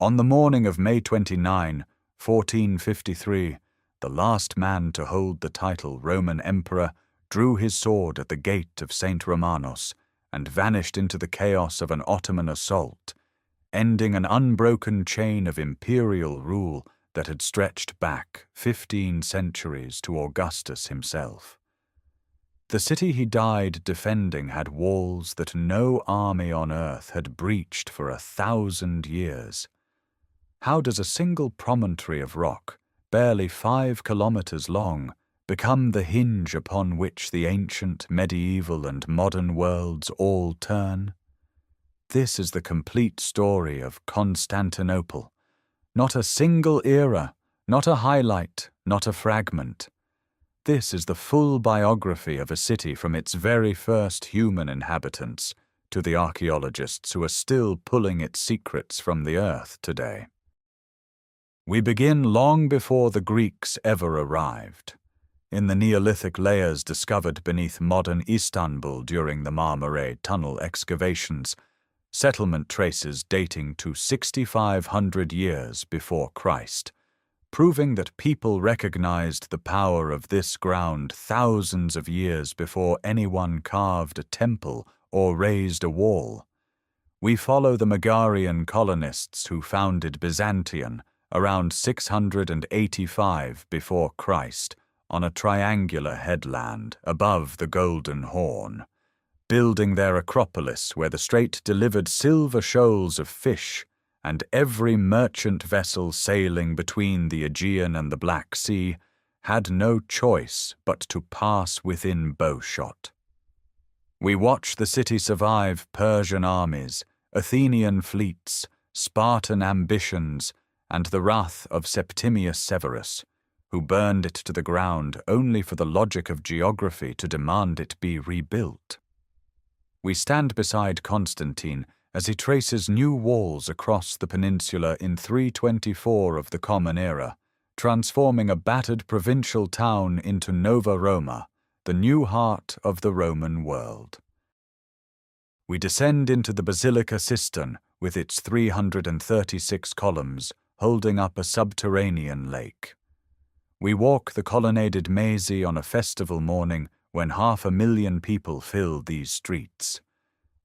On the morning of May 29, 1453, the last man to hold the title Roman Emperor drew his sword at the gate of St. Romanos and vanished into the chaos of an Ottoman assault, ending an unbroken chain of imperial rule that had stretched back 15 centuries to Augustus himself. The city he died defending had walls that no army on earth had breached for 1,000 years. How does a single promontory of rock, barely 5 kilometers long, become the hinge upon which the ancient, medieval, and modern worlds all turn? This is the complete story of Constantinople. Not a single era, not a highlight, not a fragment. This is the full biography of a city from its very first human inhabitants to the archaeologists who are still pulling its secrets from the earth today. We begin long before the Greeks ever arrived. In the Neolithic layers discovered beneath modern Istanbul during the Marmaray tunnel excavations, settlement traces dating to 6,500 years before Christ, proving that people recognized the power of this ground thousands of years before anyone carved a temple or raised a wall. We follow the Megarian colonists who founded Byzantium around 685 before Christ on a triangular headland above the Golden Horn, building their acropolis where the strait delivered silver shoals of fish, and every merchant vessel sailing between the Aegean and the Black Sea had no choice but to pass within bowshot. We watch the city survive Persian armies, Athenian fleets, Spartan ambitions, and the wrath of Septimius Severus, who burned it to the ground only for the logic of geography to demand it be rebuilt. We stand beside Constantine as he traces new walls across the peninsula in 324 of the Common Era, transforming a battered provincial town into Nova Roma, the new heart of the Roman world. We descend into the Basilica Cistern with its 336 columns holding up a subterranean lake. We walk the colonnaded maze on a festival morning when 500,000 people fill these streets.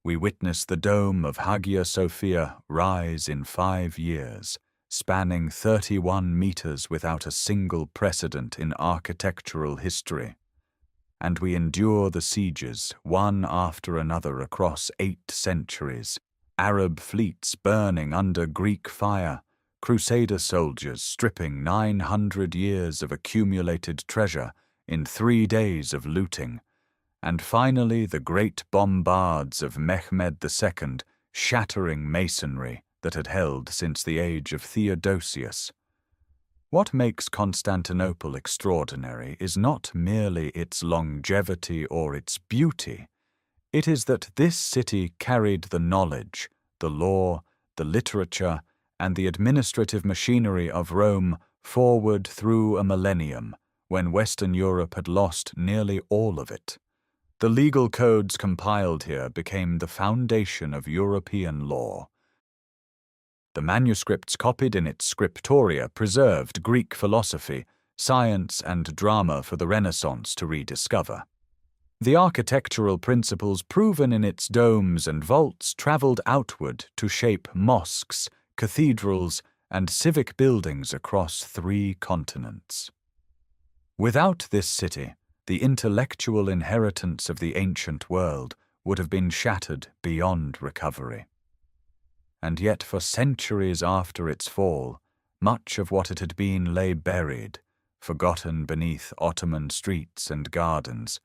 We witness the dome of Hagia Sophia rise in 5 years, spanning 31 meters without a single precedent in architectural history. And we endure the sieges, one after another across 8 centuries, Arab fleets burning under Greek fire, Crusader soldiers stripping 900 years of accumulated treasure in 3 days of looting, and finally the great bombards of Mehmed II shattering masonry that had held since the age of Theodosius. What makes Constantinople extraordinary is not merely its longevity or its beauty. It is that this city carried the knowledge, the law, the literature, and the administrative machinery of Rome forward through a millennium, when Western Europe had lost nearly all of it. The legal codes compiled here became the foundation of European law. The manuscripts copied in its scriptoria preserved Greek philosophy, science, and drama for the Renaissance to rediscover. The architectural principles proven in its domes and vaults traveled outward to shape mosques, cathedrals, and civic buildings across 3 continents. Without this city, the intellectual inheritance of the ancient world would have been shattered beyond recovery. And yet for centuries after its fall, much of what it had been lay buried, forgotten beneath Ottoman streets and gardens,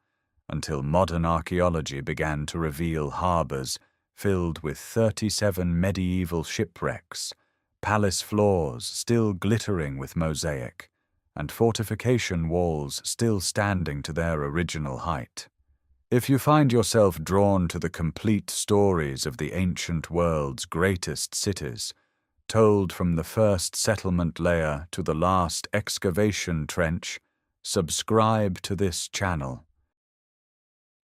until modern archaeology began to reveal harbors filled with 37 medieval shipwrecks, palace floors still glittering with mosaic, and fortification walls still standing to their original height. If you find yourself drawn to the complete stories of the ancient world's greatest cities, told from the first settlement layer to the last excavation trench, subscribe to this channel.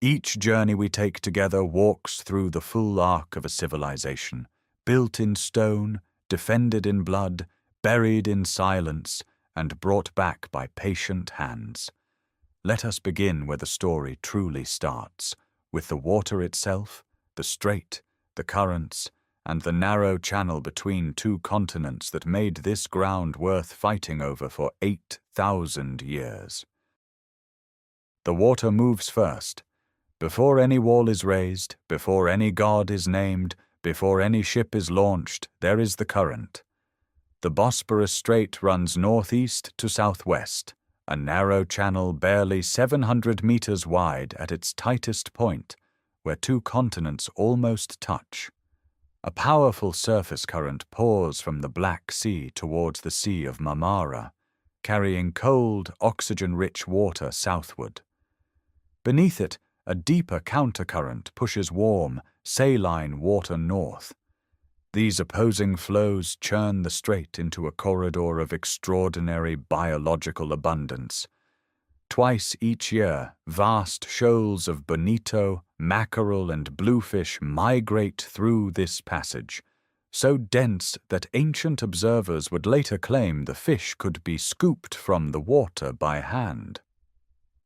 Each journey we take together walks through the full arc of a civilization, built in stone, defended in blood, buried in silence, and brought back by patient hands. Let us begin where the story truly starts, with the water itself, the strait, the currents, and the narrow channel between two continents that made this ground worth fighting over for 8,000 years. The water moves first. Before any wall is raised, before any god is named, before any ship is launched, there is the current. The Bosphorus Strait runs northeast to southwest, a narrow channel barely 700 meters wide at its tightest point, where two continents almost touch. A powerful surface current pours from the Black Sea towards the Sea of Marmara, carrying cold, oxygen-rich water southward. Beneath it, a deeper countercurrent pushes warm, saline water north. These opposing flows churn the strait into a corridor of extraordinary biological abundance. Twice each year, vast shoals of bonito, mackerel, and bluefish migrate through this passage, so dense that ancient observers would later claim the fish could be scooped from the water by hand.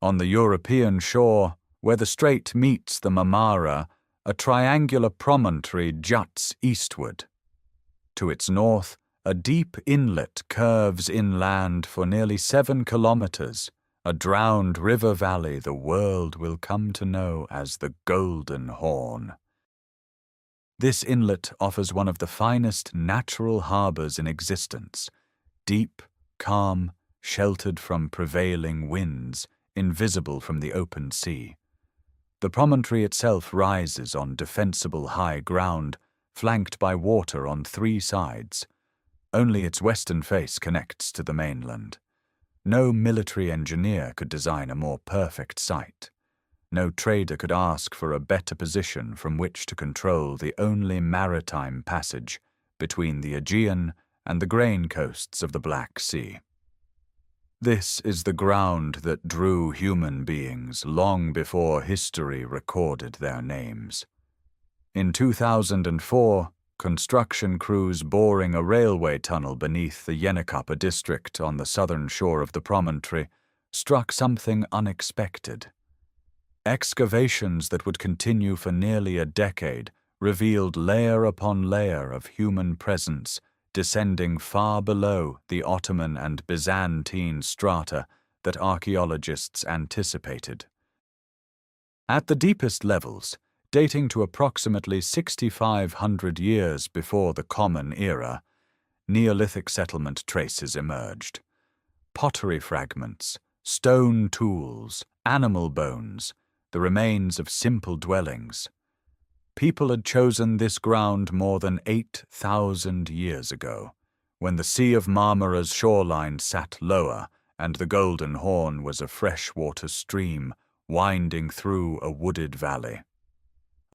On the European shore, where the strait meets the Marmara, a triangular promontory juts eastward. To its north, a deep inlet curves inland for nearly 7 kilometers, a drowned river valley the world will come to know as the Golden Horn. This inlet offers one of the finest natural harbors in existence, deep, calm, sheltered from prevailing winds, invisible from the open sea. The promontory itself rises on defensible high ground, flanked by water on 3 sides. Only its western face connects to the mainland. No military engineer could design a more perfect site. No trader could ask for a better position from which to control the only maritime passage between the Aegean and the grain coasts of the Black Sea. This is the ground that drew human beings long before history recorded their names. In 2004, construction crews boring a railway tunnel beneath the Yenikapı district on the southern shore of the promontory struck something unexpected. Excavations that would continue for nearly a decade revealed layer upon layer of human presence descending far below the Ottoman and Byzantine strata that archaeologists anticipated. At the deepest levels, dating to approximately 6,500 years before the Common Era, Neolithic settlement traces emerged. Pottery fragments, stone tools, animal bones, the remains of simple dwellings. People had chosen this ground more than 8,000 years ago, when the Sea of Marmara's shoreline sat lower and the Golden Horn was a freshwater stream winding through a wooded valley.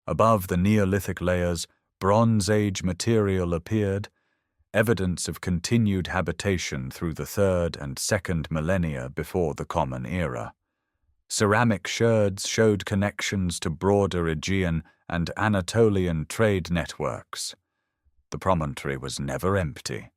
Above the Neolithic layers, Bronze Age material appeared, evidence of continued habitation through the 3rd and 2nd millennia before the Common Era. Ceramic sherds showed connections to broader Aegean and Anatolian trade networks. The promontory was never empty.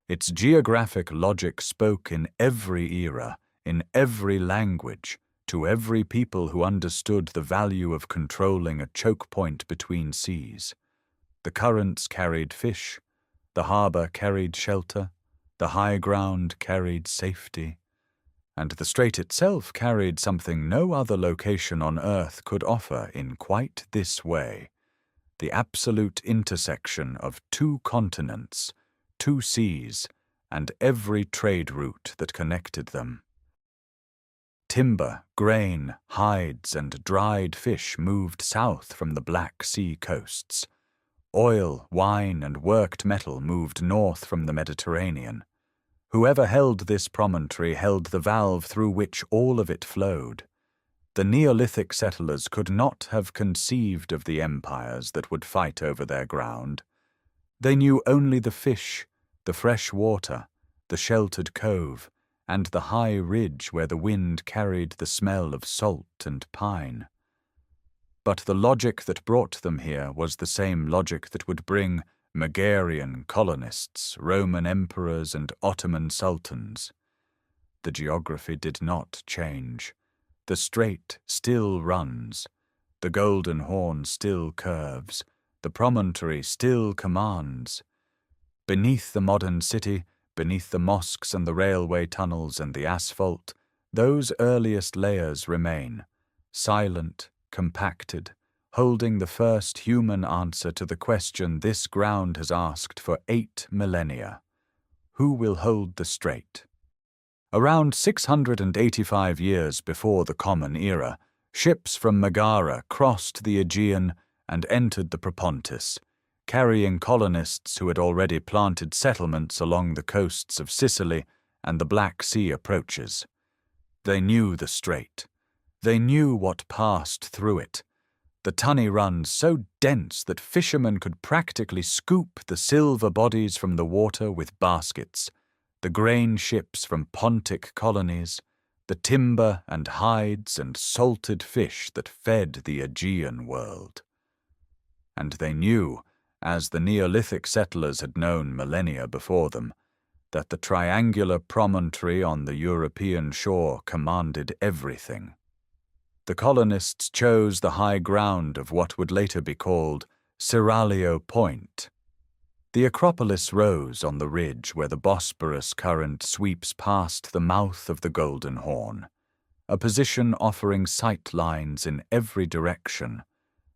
Its geographic logic spoke in every era, in every language, to every people who understood the value of controlling a choke point between seas. The currents carried fish, the harbor carried shelter, the high ground carried safety, and the strait itself carried something no other location on Earth could offer in quite this way: the absolute intersection of 2 continents, 2 seas, and every trade route that connected them. Timber, grain, hides, and dried fish moved south from the Black Sea coasts. Oil, wine, and worked metal moved north from the Mediterranean. Whoever held this promontory held the valve through which all of it flowed. The Neolithic settlers could not have conceived of the empires that would fight over their ground. They knew only the fish, the fresh water, the sheltered cove, and the high ridge where the wind carried the smell of salt and pine. But the logic that brought them here was the same logic that would bring Megarian colonists, Roman emperors, and Ottoman sultans. The geography did not change. The strait still runs. The Golden Horn still curves. The promontory still commands. Beneath the modern city, beneath the mosques and the railway tunnels and the asphalt, those earliest layers remain, silent, compacted, holding the first human answer to the question this ground has asked for 8 millennia. Who will hold the strait? Around 685 years before the Common Era, ships from Megara crossed the Aegean and entered the Propontis, carrying colonists who had already planted settlements along the coasts of Sicily and the Black Sea approaches. They knew the strait. They knew what passed through it. The tunny runs so dense that fishermen could practically scoop the silver bodies from the water with baskets, the grain ships from Pontic colonies, the timber and hides and salted fish that fed the Aegean world. And they knew, as the Neolithic settlers had known millennia before them, that the triangular promontory on the European shore commanded everything. The colonists chose the high ground of what would later be called Seraglio Point. The Acropolis rose on the ridge where the Bosphorus current sweeps past the mouth of the Golden Horn, a position offering sight lines in every direction,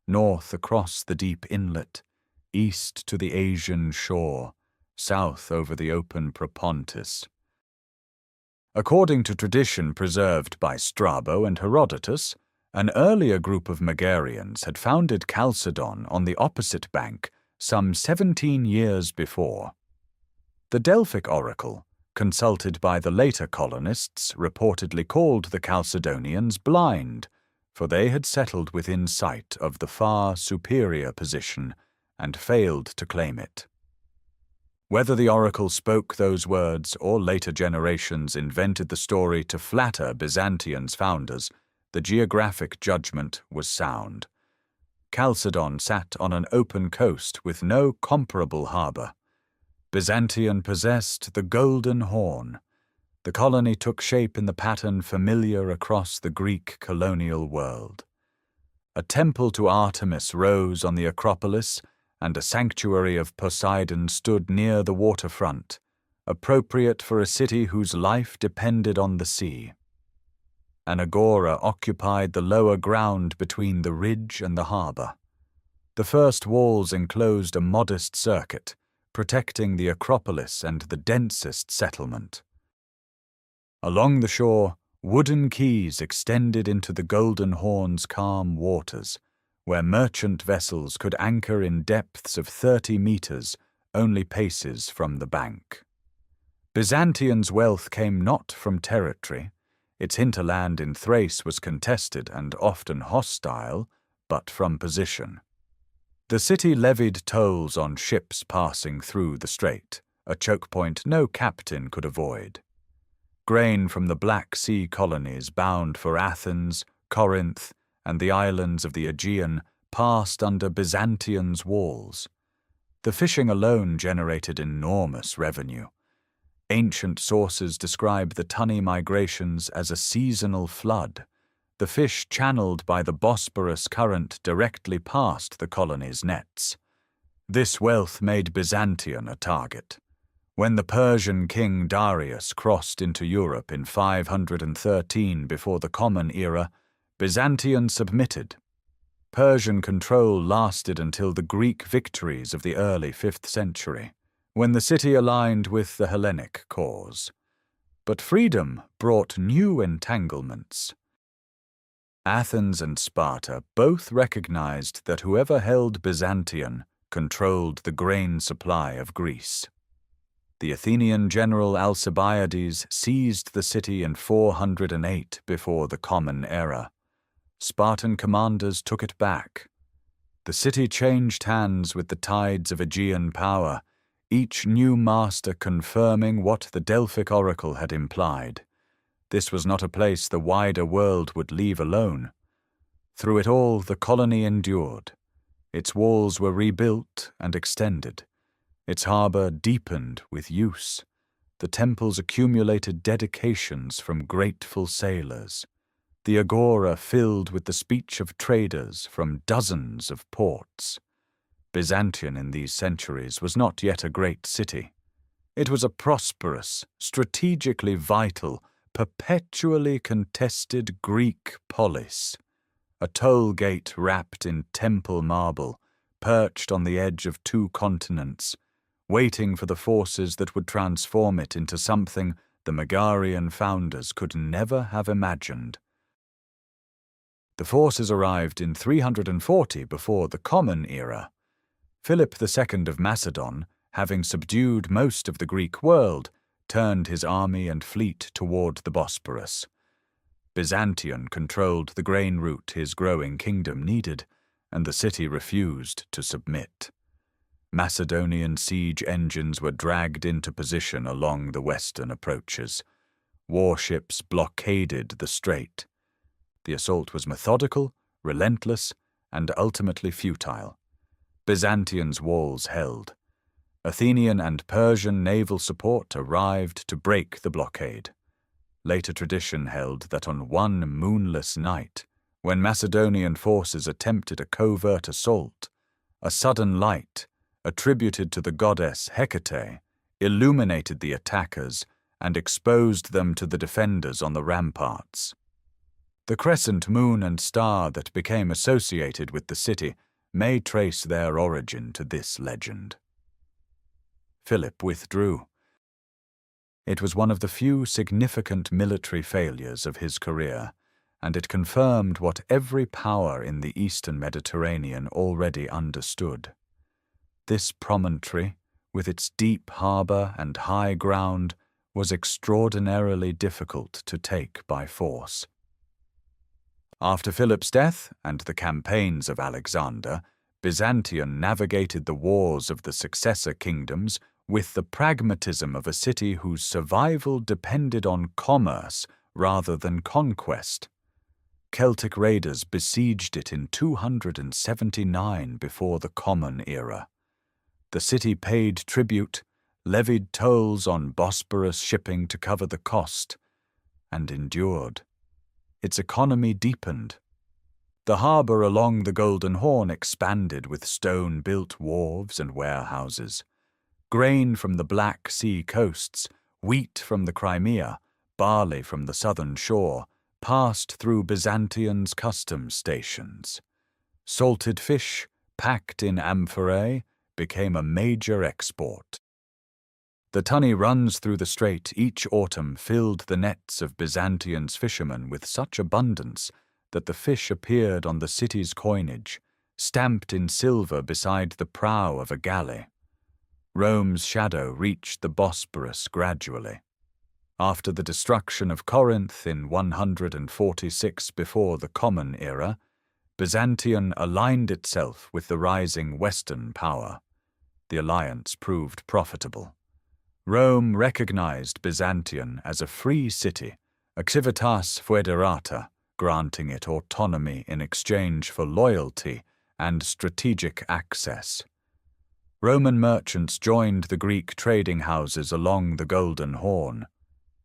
north across the deep inlet, east to the Asian shore, south over the open Propontis. According to tradition preserved by Strabo and Herodotus, an earlier group of Megarians had founded Chalcedon on the opposite bank some 17 years before. The Delphic oracle, consulted by the later colonists, reportedly called the Chalcedonians blind, for they had settled within sight of the far superior position and failed to claim it. Whether the oracle spoke those words or later generations invented the story to flatter Byzantion's founders, the geographic judgment was sound. Chalcedon sat on an open coast with no comparable harbour. Byzantion possessed the Golden Horn. The colony took shape in the pattern familiar across the Greek colonial world. A temple to Artemis rose on the Acropolis, and a sanctuary of Poseidon stood near the waterfront, appropriate for a city whose life depended on the sea. An agora occupied the lower ground between the ridge and the harbour. The first walls enclosed a modest circuit, protecting the Acropolis and the densest settlement. Along the shore, wooden quays extended into the Golden Horn's calm waters, where merchant vessels could anchor in depths of 30 meters, only paces from the bank. Byzantion's wealth came not from territory. Its hinterland in Thrace was contested and often hostile, but from position. The city levied tolls on ships passing through the strait, a choke point no captain could avoid. Grain from the Black Sea colonies bound for Athens, Corinth, and the islands of the Aegean passed under Byzantion's walls. The fishing alone generated enormous revenue. Ancient sources describe the tunny migrations as a seasonal flood. The fish channeled by the Bosphorus current directly past the colony's nets. This wealth made Byzantion a target. When the Persian king Darius crossed into Europe in 513 before the Common Era, Byzantion submitted. Persian control lasted until the Greek victories of the early 5th century, when the city aligned with the Hellenic cause. But freedom brought new entanglements. Athens and Sparta both recognized that whoever held Byzantion controlled the grain supply of Greece. The Athenian general Alcibiades seized the city in 408 before the Common Era. Spartan commanders took it back. The city changed hands with the tides of Aegean power, each new master confirming what the Delphic oracle had implied. This was not a place the wider world would leave alone. Through it all, the colony endured. Its walls were rebuilt and extended. Its harbor deepened with use. The temples accumulated dedications from grateful sailors. The agora filled with the speech of traders from dozens of ports. Byzantium in these centuries was not yet a great city. It was a prosperous, strategically vital, perpetually contested Greek polis, a toll gate wrapped in temple marble, perched on the edge of two continents, waiting for the forces that would transform it into something the Megarian founders could never have imagined. The forces arrived in 340 before the Common Era. Philip II of Macedon, having subdued most of the Greek world, turned his army and fleet toward the Bosphorus. Byzantium controlled the grain route his growing kingdom needed, and the city refused to submit. Macedonian siege engines were dragged into position along the western approaches. Warships blockaded the strait. The assault was methodical, relentless, and ultimately futile. Byzantium's walls held. Athenian and Persian naval support arrived to break the blockade. Later tradition held that on one moonless night, when Macedonian forces attempted a covert assault, a sudden light, attributed to the goddess Hecate, illuminated the attackers and exposed them to the defenders on the ramparts. The crescent moon and star that became associated with the city may trace their origin to this legend. Philip withdrew. It was one of the few significant military failures of his career, and it confirmed what every power in the eastern Mediterranean already understood. This promontory, with its deep harbor and high ground, was extraordinarily difficult to take by force. After Philip's death and the campaigns of Alexander, Byzantium navigated the wars of the successor kingdoms with the pragmatism of a city whose survival depended on commerce rather than conquest. Celtic raiders besieged it in 279 before the Common Era. The city paid tribute, levied tolls on Bosphorus shipping to cover the cost, and endured. Its economy deepened. The harbor along the Golden Horn expanded with stone-built wharves and warehouses. Grain from the Black Sea coasts, wheat from the Crimea, barley from the southern shore, passed through Byzantium's customs stations. Salted fish, packed in amphorae, became a major export. The tunny runs through the strait each autumn filled the nets of Byzantium's fishermen with such abundance that the fish appeared on the city's coinage, stamped in silver beside the prow of a galley. Rome's shadow reached the Bosphorus gradually. After the destruction of Corinth in 146 before the Common Era, Byzantium aligned itself with the rising Western power. The alliance proved profitable. Rome recognized Byzantium as a free city, a civitas foederata, granting it autonomy in exchange for loyalty and strategic access. Roman merchants joined the Greek trading houses along the Golden Horn.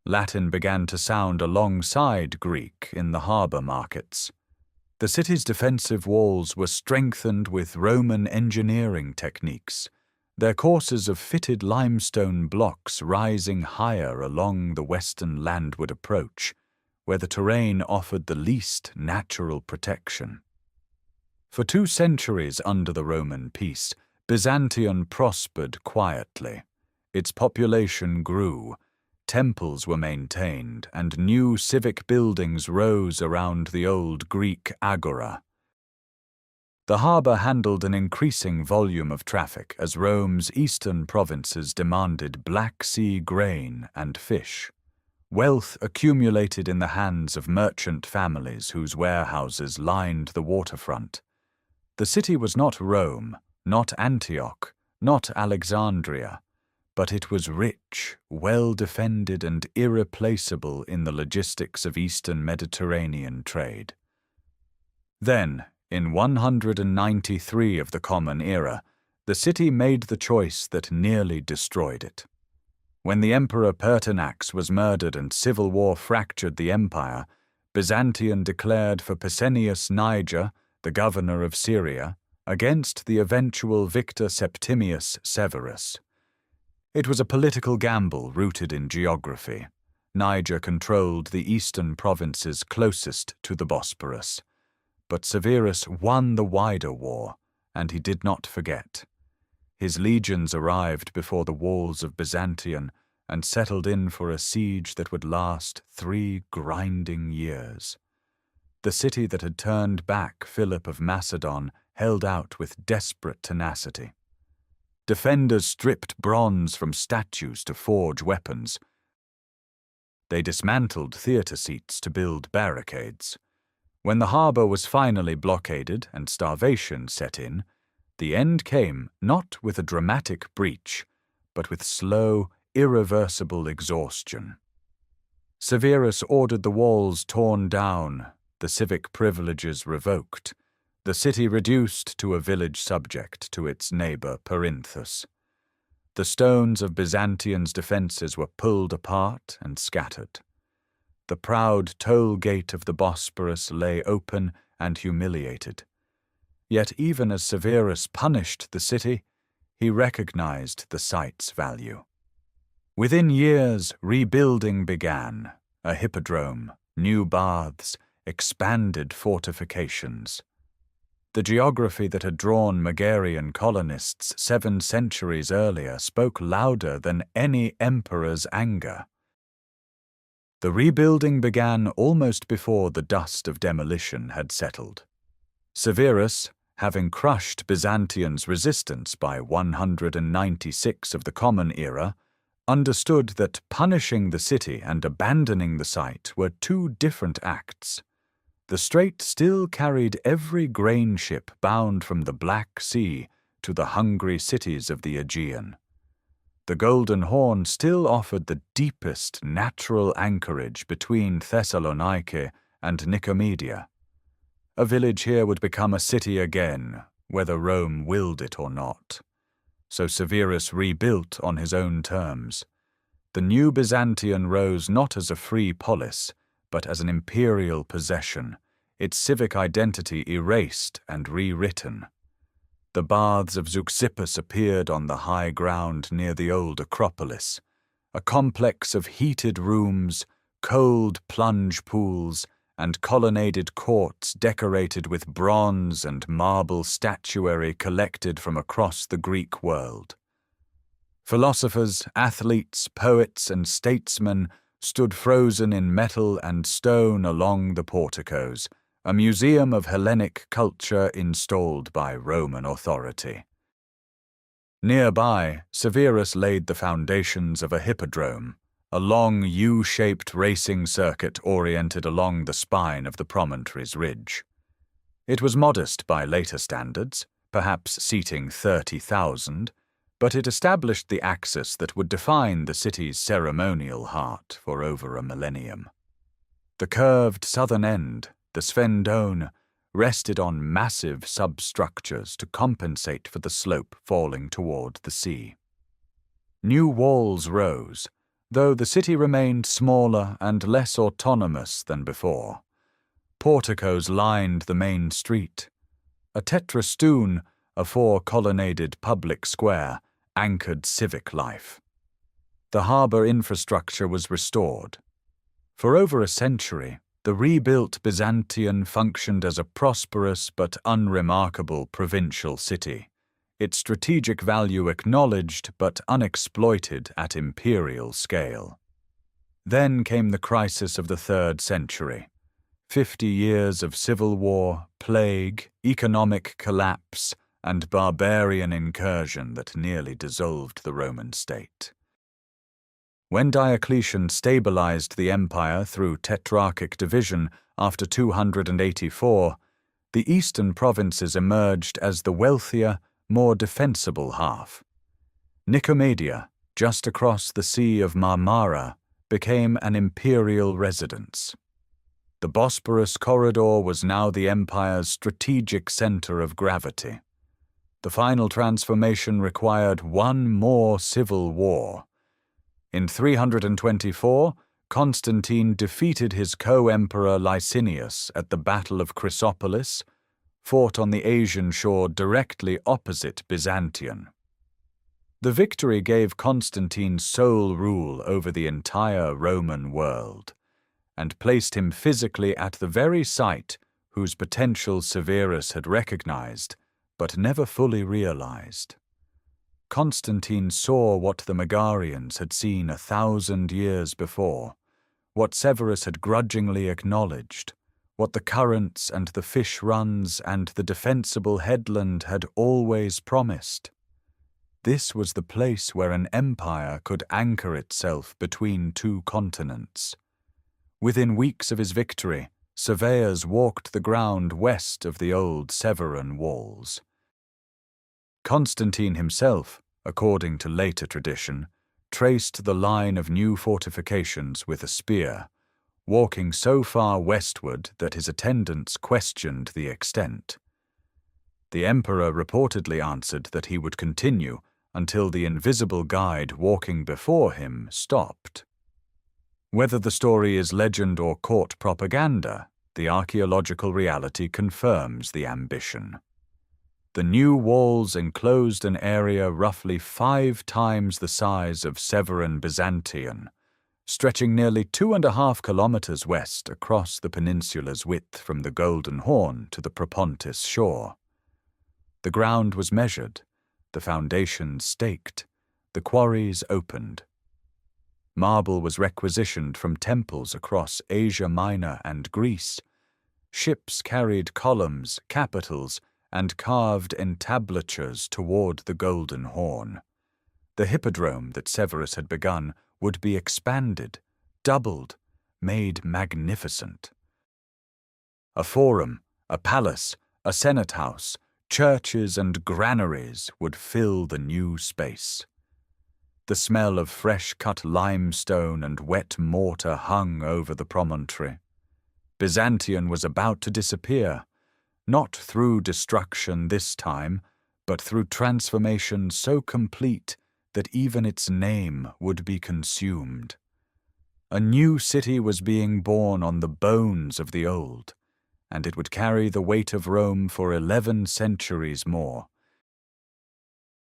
Latin began to sound alongside Greek in the harbor markets. The city's defensive walls were strengthened with Roman engineering techniques, their courses of fitted limestone blocks rising higher along the western landward approach, where the terrain offered the least natural protection. For 2 centuries under the Roman peace, Byzantium prospered quietly. Its population grew, temples were maintained, and new civic buildings rose around the old Greek agora. The harbor handled an increasing volume of traffic as Rome's eastern provinces demanded Black Sea grain and fish. Wealth accumulated in the hands of merchant families whose warehouses lined the waterfront. The city was not Rome, not Antioch, not Alexandria, but it was rich, well-defended, and irreplaceable in the logistics of Eastern Mediterranean trade. Then, in 193 of the Common Era, the city made the choice that nearly destroyed it. When the Emperor Pertinax was murdered and civil war fractured the empire, Byzantium declared for Pescennius Niger, the governor of Syria, against the eventual victor Septimius Severus. It was a political gamble rooted in geography. Niger controlled the eastern provinces closest to the Bosphorus. But Severus won the wider war, and he did not forget. His legions arrived before the walls of Byzantium and settled in for a siege that would last 3 grinding years. The city that had turned back Philip of Macedon held out with desperate tenacity. Defenders stripped bronze from statues to forge weapons. They dismantled theatre seats to build barricades. When the harbour was finally blockaded and starvation set in, the end came not with a dramatic breach, but with slow, irreversible exhaustion. Severus ordered the walls torn down, the civic privileges revoked, the city reduced to a village subject to its neighbour Perinthus. The stones of Byzantium's defences were pulled apart and scattered. The proud toll gate of the Bosphorus lay open and humiliated. Yet even as Severus punished the city, he recognized the site's value. Within years, rebuilding began: a hippodrome, new baths, expanded fortifications. The geography that had drawn Megarian colonists 7 centuries earlier spoke louder than any emperor's anger. The rebuilding began almost before the dust of demolition had settled. Severus, having crushed Byzantium's resistance by 196 of the Common Era, understood that punishing the city and abandoning the site were 2 different acts. The strait still carried every grain ship bound from the Black Sea to the hungry cities of the Aegean. The Golden Horn still offered the deepest natural anchorage between Thessaloniki and Nicomedia. A village here would become a city again, whether Rome willed it or not. So Severus rebuilt on his own terms. The new Byzantium rose not as a free polis, but as an imperial possession, its civic identity erased and rewritten. The baths of Zeuxippus appeared on the high ground near the old Acropolis, a complex of heated rooms, cold plunge pools, and colonnaded courts decorated with bronze and marble statuary collected from across the Greek world. Philosophers, athletes, poets, and statesmen stood frozen in metal and stone along the porticos, a museum of Hellenic culture installed by Roman authority. Nearby, Severus laid the foundations of a hippodrome, a long U-shaped racing circuit oriented along the spine of the promontory's ridge. It was modest by later standards, perhaps seating 30,000, but it established the axis that would define the city's ceremonial heart for over a millennium. The curved southern end, the Sphendone, rested on massive substructures to compensate for the slope falling toward the sea. New walls rose, though the city remained smaller and less autonomous than before. Porticos lined the main street. A tetrastoon, a 4-colonnaded public square, anchored civic life. The harbour infrastructure was restored. For over a century, the rebuilt Byzantium functioned as a prosperous but unremarkable provincial city, its strategic value acknowledged but unexploited at imperial scale. Then came the crisis of the 3rd century. 50 years of civil war, plague, economic collapse, and barbarian incursion that nearly dissolved the Roman state. When Diocletian stabilized the empire through tetrarchic division after 284, the eastern provinces emerged as the wealthier, more defensible half. Nicomedia, just across the Sea of Marmara, became an imperial residence. The Bosporus corridor was now the empire's strategic center of gravity. The final transformation required one more civil war. In 324, Constantine defeated his co-emperor Licinius at the Battle of Chrysopolis, fought on the Asian shore directly opposite Byzantium. The victory gave Constantine sole rule over the entire Roman world, and placed him physically at the very site whose potential Severus had recognized, but never fully realized. Constantine saw what the Megarians had seen 1,000 years before, what Severus had grudgingly acknowledged, what the currents and the fish runs and the defensible headland had always promised. This was the place where an empire could anchor itself between two continents. Within weeks of his victory, surveyors walked the ground west of the old Severan walls. Constantine himself, according to later tradition, traced the line of new fortifications with a spear, walking so far westward that his attendants questioned the extent. The emperor reportedly answered that he would continue until the invisible guide walking before him stopped. Whether the story is legend or court propaganda, the archaeological reality confirms the ambition. The new walls enclosed an area roughly 5 times the size of Severan Byzantium, stretching nearly 2.5 kilometers west across the peninsula's width from the Golden Horn to the Propontis shore. The ground was measured, the foundations staked, the quarries opened. Marble was requisitioned from temples across Asia Minor and Greece. Ships carried columns, capitals, and carved entablatures toward the Golden Horn. The Hippodrome that Severus had begun would be expanded, doubled, made magnificent. A forum, a palace, a senate house, churches and granaries would fill the new space. The smell of fresh-cut limestone and wet mortar hung over the promontory. Byzantium was about to disappear, not through destruction this time, but through transformation so complete that even its name would be consumed. A new city was being born on the bones of the old, and it would carry the weight of Rome for 11 centuries more.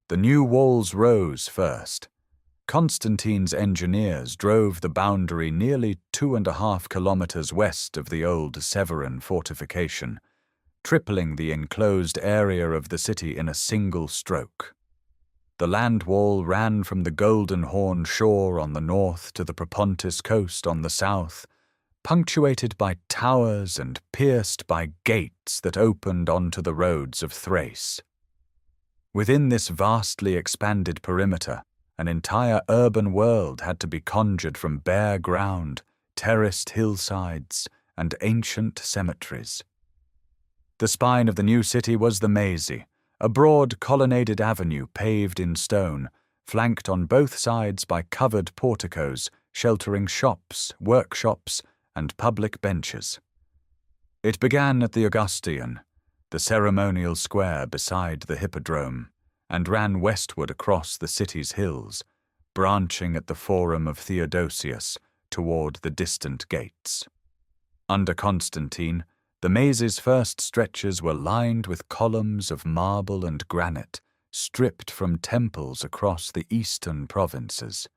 The new walls rose first. Constantine's engineers drove the boundary nearly 2.5 kilometers west of the old Severan fortification, tripling the enclosed area of the city in a single stroke. The land wall ran from the Golden Horn shore on the north to the Propontis coast on the south, punctuated by towers and pierced by gates that opened onto the roads of Thrace. Within this vastly expanded perimeter, an entire urban world had to be conjured from bare ground, terraced hillsides, and ancient cemeteries. The spine of the new city was the Maese, a broad colonnaded avenue paved in stone, flanked on both sides by covered porticos sheltering shops, workshops, and public benches. It began at the Augustion, the ceremonial square beside the Hippodrome, and ran westward across the city's hills, branching at the Forum of Theodosius toward the distant gates. Under Constantine, the Maese's first stretches were lined with columns of marble and granite, stripped from temples across the eastern provinces.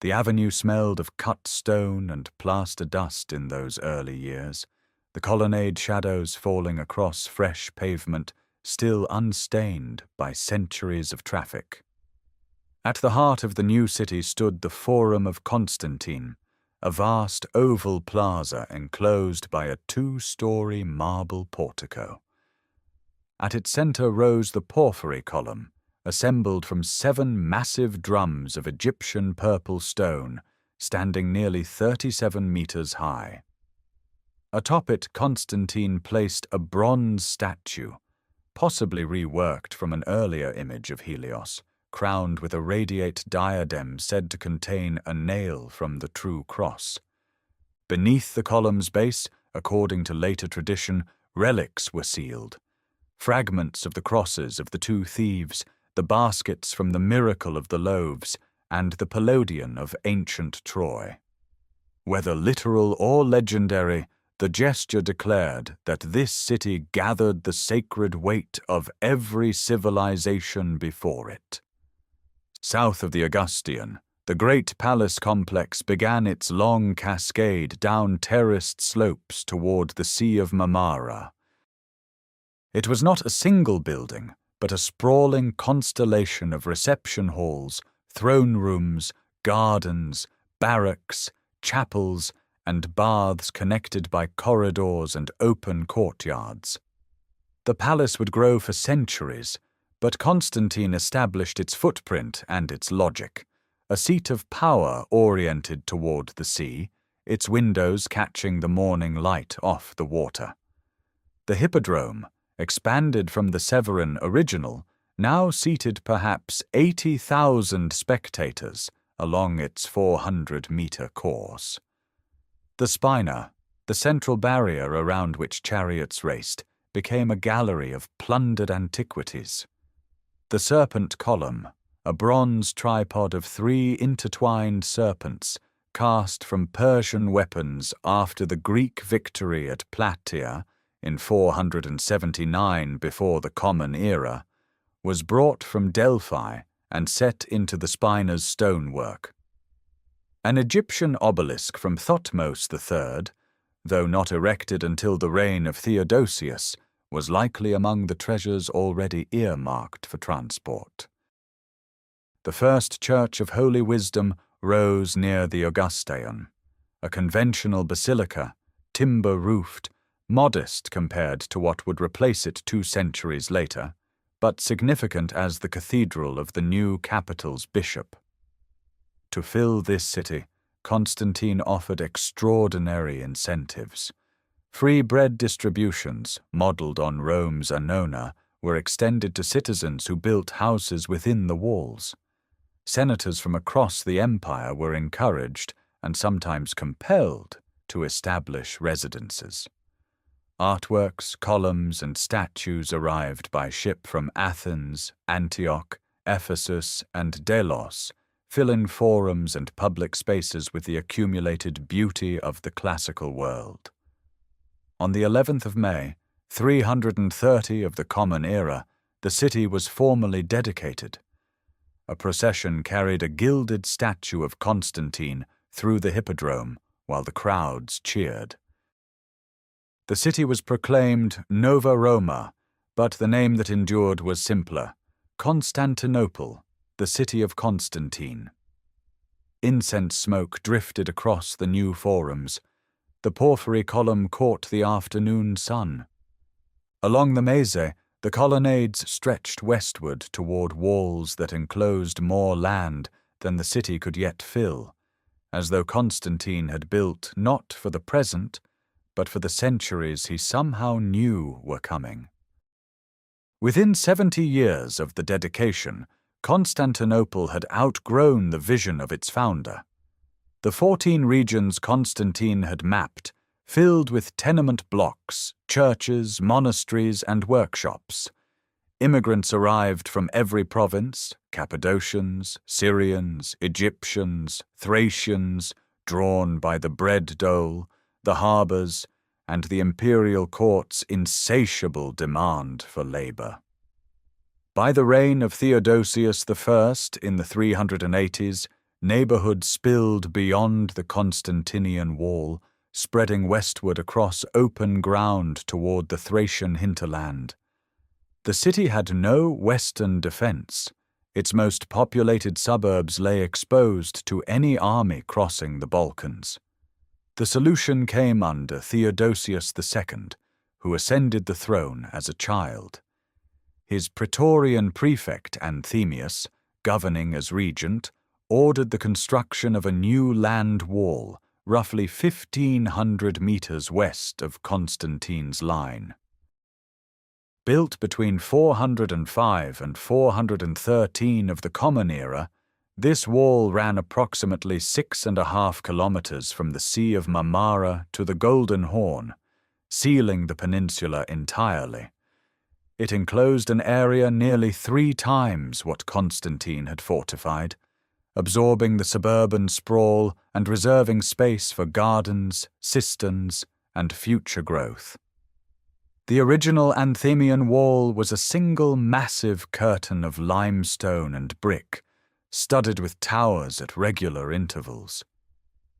The avenue smelled of cut stone and plaster dust in those early years, the colonnade shadows falling across fresh pavement still unstained by centuries of traffic. At the heart of the new city stood the Forum of Constantine, a vast oval plaza enclosed by a 2-story marble portico. At its center rose the porphyry column, assembled from 7 massive drums of Egyptian purple stone, standing nearly 37 meters high. Atop it, Constantine placed a bronze statue, possibly reworked from an earlier image of Helios, crowned with a radiate diadem said to contain a nail from the true cross. Beneath the column's base, according to later tradition, relics were sealed, fragments of the crosses of the two thieves, the baskets from the miracle of the loaves, and the Palladion of ancient Troy. Whether literal or legendary, the gesture declared that this city gathered the sacred weight of every civilization before it. South of the Augustan, the great palace complex began its long cascade down terraced slopes toward the Sea of Marmara. It was not a single building, but a sprawling constellation of reception halls, throne rooms, gardens, barracks, chapels, and baths connected by corridors and open courtyards. The palace would grow for centuries, but Constantine established its footprint and its logic, a seat of power oriented toward the sea, its windows catching the morning light off the water. The Hippodrome, expanded from the Severan original, now seated perhaps 80,000 spectators along its 400-meter course. The Spina, the central barrier around which chariots raced, became a gallery of plundered antiquities. The Serpent Column, a bronze tripod of 3 intertwined serpents cast from Persian weapons after the Greek victory at Plataea in 479 before the Common Era, was brought from Delphi and set into the Spina's stonework. An Egyptian obelisk from Thutmose III, though not erected until the reign of Theodosius, was likely among the treasures already earmarked for transport. The first Church of Holy Wisdom rose near the Augustaion, a conventional basilica, timber-roofed, modest compared to what would replace it 2 centuries later, but significant as the cathedral of the new capital's bishop. To fill this city, Constantine offered extraordinary incentives. Free bread distributions, modeled on Rome's annona, were extended to citizens who built houses within the walls. Senators from across the empire were encouraged, and sometimes compelled, to establish residences. Artworks, columns, and statues arrived by ship from Athens, Antioch, Ephesus, and Delos, filling forums and public spaces with the accumulated beauty of the classical world. On the 11th of May, 330 of the Common Era, the city was formally dedicated. A procession carried a gilded statue of Constantine through the Hippodrome, while the crowds cheered. The city was proclaimed Nova Roma, but the name that endured was simpler: Constantinople, the city of Constantine. Incense smoke drifted across the new forums. The porphyry column caught the afternoon sun. Along the Mese, the colonnades stretched westward toward walls that enclosed more land than the city could yet fill, as though Constantine had built not for the present, but for the centuries he somehow knew were coming. Within 70 years of the dedication, Constantinople had outgrown the vision of its founder. The 14 regions Constantine had mapped, filled with tenement blocks, churches, monasteries, and workshops. Immigrants arrived from every province: Cappadocians, Syrians, Egyptians, Thracians, drawn by the bread dole, the harbours, and the imperial court's insatiable demand for labour. By the reign of Theodosius I in the 380s, neighbourhood spilled beyond the Constantinian wall, spreading westward across open ground toward the Thracian hinterland. The city had no western defence. Its most populated suburbs lay exposed to any army crossing the Balkans. The solution came under Theodosius II, who ascended the throne as a child. His Praetorian prefect Anthemius, governing as regent, ordered the construction of a new land wall, roughly 1,500 meters west of Constantine's line. Built between 405 and 413 of the Common Era, this wall ran approximately 6.5 kilometers from the Sea of Marmara to the Golden Horn, sealing the peninsula entirely. It enclosed an area nearly 3 times what Constantine had fortified, absorbing the suburban sprawl and reserving space for gardens, cisterns, and future growth. The original Anthemian wall was a single massive curtain of limestone and brick, studded with towers at regular intervals.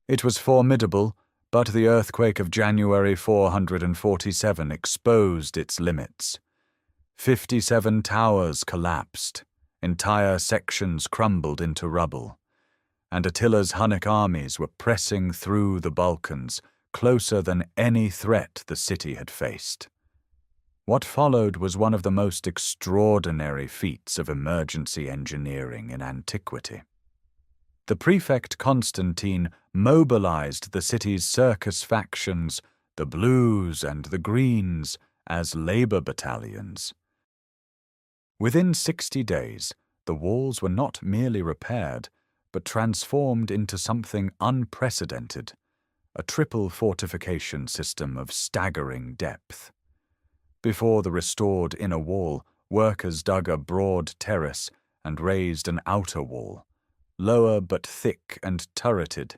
It was formidable, but the earthquake of January 447 exposed its limits. 57 towers collapsed, entire sections crumbled into rubble, and Attila's Hunnic armies were pressing through the Balkans, closer than any threat the city had faced. What followed was one of the most extraordinary feats of emergency engineering in antiquity. The prefect Constantine mobilized the city's circus factions, the Blues and the Greens, as labor battalions. Within 60 days, the walls were not merely repaired, but transformed into something unprecedented, a triple fortification system of staggering depth. Before the restored inner wall, workers dug a broad terrace and raised an outer wall, lower but thick and turreted,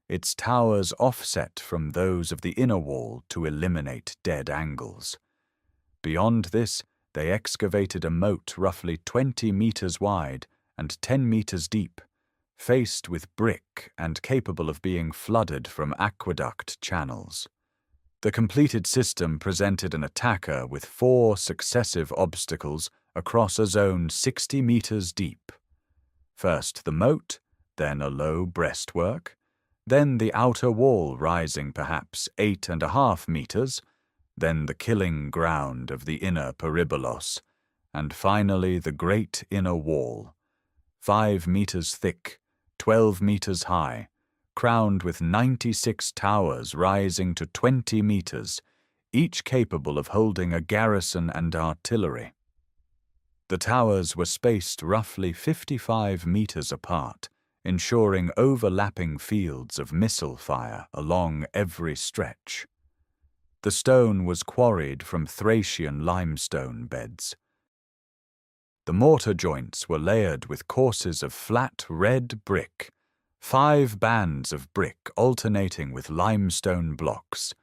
its towers offset from those of the inner wall to eliminate dead angles. Beyond this, they excavated a moat roughly 20 meters wide and 10 meters deep, faced with brick and capable of being flooded from aqueduct channels. The completed system presented an attacker with 4 successive obstacles across a zone 60 meters deep. First the moat, then a low breastwork, then the outer wall rising perhaps 8.5 meters, then the killing ground of the inner peribolos, and finally the great inner wall, 5 meters thick, 12 meters high, crowned with 96 towers rising to 20 meters, each capable of holding a garrison and artillery. The towers were spaced roughly 55 meters apart, ensuring overlapping fields of missile fire along every stretch. The stone was quarried from Thracian limestone beds. The mortar joints were layered with courses of flat red brick, 5 bands of brick alternating with limestone blocks,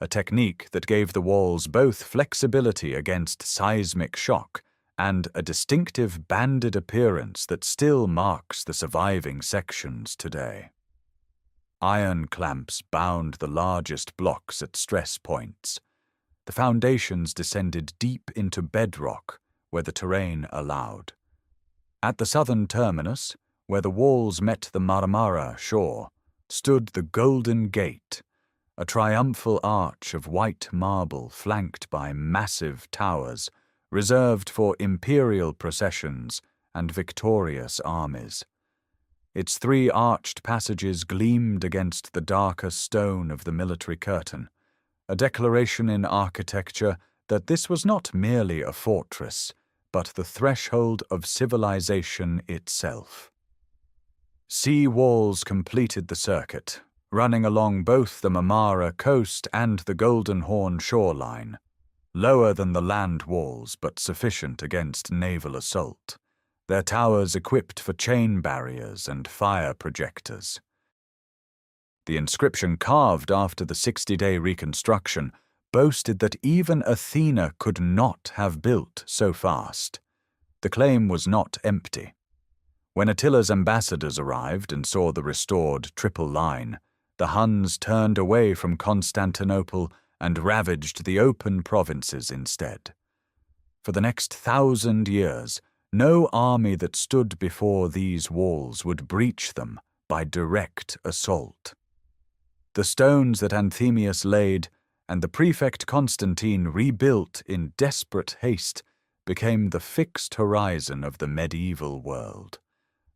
a technique that gave the walls both flexibility against seismic shock and a distinctive banded appearance that still marks the surviving sections today. Iron clamps bound the largest blocks at stress points. The foundations descended deep into bedrock where the terrain allowed. At the southern terminus, where the walls met the Marmara shore, stood the Golden Gate, a triumphal arch of white marble flanked by massive towers reserved for imperial processions and victorious armies. Its 3 arched passages gleamed against the darker stone of the military curtain, a declaration in architecture that this was not merely a fortress, but the threshold of civilization itself. Sea walls completed the circuit, running along both the Marmara coast and the Golden Horn shoreline, lower than the land walls but sufficient against naval assault, their towers equipped for chain barriers and fire projectors. The inscription carved after the 60-day reconstruction boasted that even Athena could not have built so fast. The claim was not empty. When Attila's ambassadors arrived and saw the restored triple line, the Huns turned away from Constantinople and ravaged the open provinces instead. For the next 1,000 years, no army that stood before these walls would breach them by direct assault. The stones that Anthemius laid and the prefect Constantine rebuilt in desperate haste became the fixed horizon of the medieval world,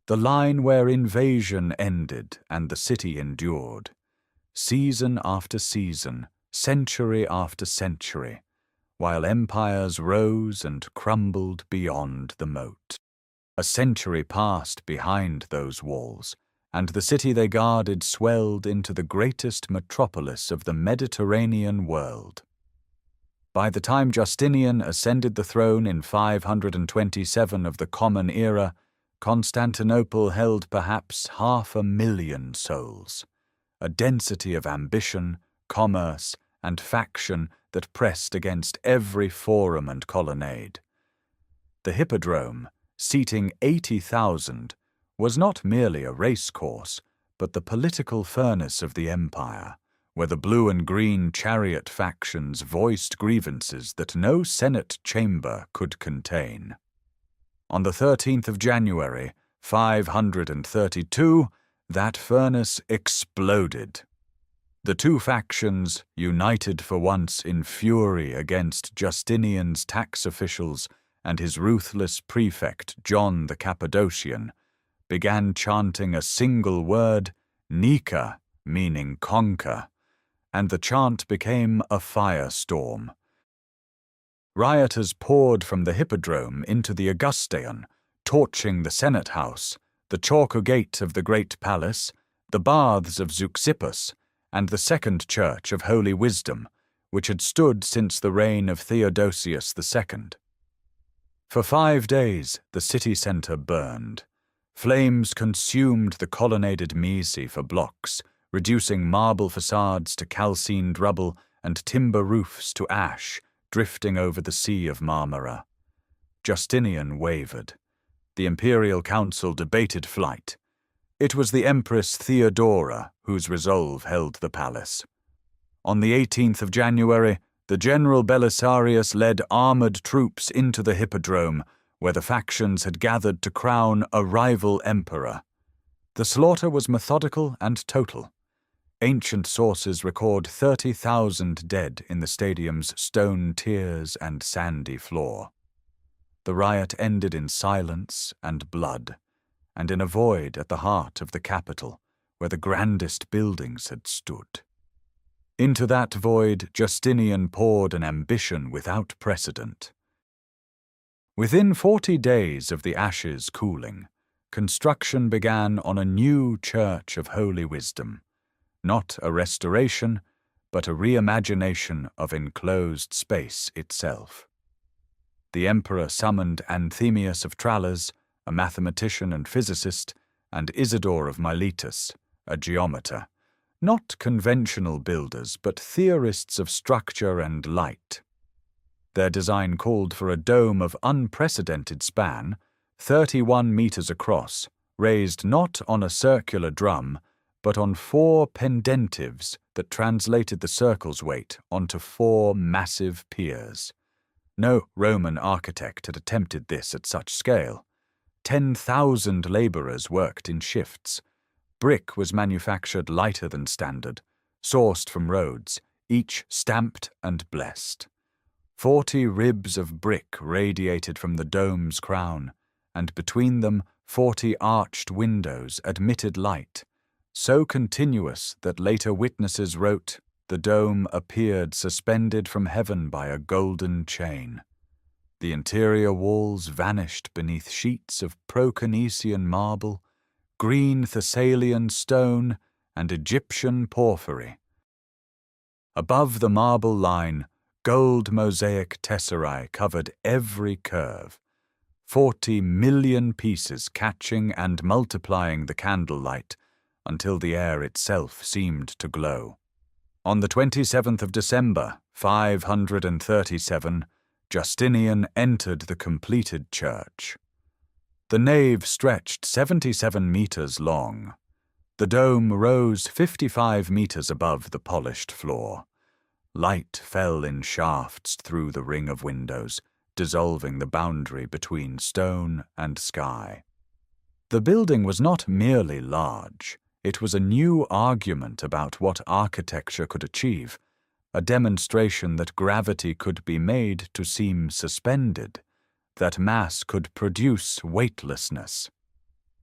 the line where invasion ended and the city endured. Season after season, century after century, while empires rose and crumbled beyond the moat. A century passed behind those walls, and the city they guarded swelled into the greatest metropolis of the Mediterranean world. By the time Justinian ascended the throne in 527 of the Common Era, Constantinople held perhaps 500,000 souls, a density of ambition, commerce, and faction that pressed against every forum and colonnade. The Hippodrome, seating 80,000, was not merely a racecourse, but the political furnace of the empire, where the blue and green chariot factions voiced grievances that no Senate chamber could contain. On the 13th of January, 532, that furnace exploded. The two factions, united for once in fury against Justinian's tax officials and his ruthless prefect John the Cappadocian, began chanting a single word, Nika, meaning conquer, and the chant became a firestorm. Rioters poured from the Hippodrome into the Augusteion, torching the Senate House, the Chaucer Gate of the Great Palace, the Baths of Zeuxippus, and the Second Church of Holy Wisdom, which had stood since the reign of Theodosius II. For 5 days the city centre burned. Flames consumed the colonnaded Misi for blocks, reducing marble facades to calcined rubble and timber roofs to ash, drifting over the Sea of Marmara. Justinian wavered. The imperial council debated flight. It was the Empress Theodora whose resolve held the palace. On the 18th of January, the General Belisarius led armoured troops into the Hippodrome, where the factions had gathered to crown a rival emperor. The slaughter was methodical and total. Ancient sources record 30,000 dead in the stadium's stone tiers and sandy floor. The riot ended in silence and blood, and in a void at the heart of the capital, where the grandest buildings had stood. Into that void Justinian poured an ambition without precedent. Within 40 days of the ashes cooling, construction began on a new Church of Holy Wisdom, not a restoration, but a reimagination of enclosed space itself. The emperor summoned Anthemius of Tralles, a mathematician and physicist, and Isidore of Miletus, a geometer, not conventional builders, but theorists of structure and light. Their design called for a dome of unprecedented span, 31 meters across, raised not on a circular drum, but on 4 pendentives that translated the circle's weight onto 4 massive piers. No Roman architect had attempted this at such scale. 10,000 labourers worked in shifts. Brick was manufactured lighter than standard, sourced from Rhodes, each stamped and blessed. 40 ribs of brick radiated from the dome's crown, and between them 40 arched windows admitted light, so continuous that later witnesses wrote, the dome appeared suspended from heaven by a golden chain. The interior walls vanished beneath sheets of Proconesian marble, green Thessalian stone, and Egyptian porphyry. Above the marble line, gold mosaic tesserae covered every curve, 40 million pieces catching and multiplying the candlelight until the air itself seemed to glow. On the 27th of December, 537, Justinian entered the completed church. The nave stretched 77 meters long. The dome rose 55 meters above the polished floor. Light fell in shafts through the ring of windows, dissolving the boundary between stone and sky. The building was not merely large. It was a new argument about what architecture could achieve, a demonstration that gravity could be made to seem suspended, that mass could produce weightlessness.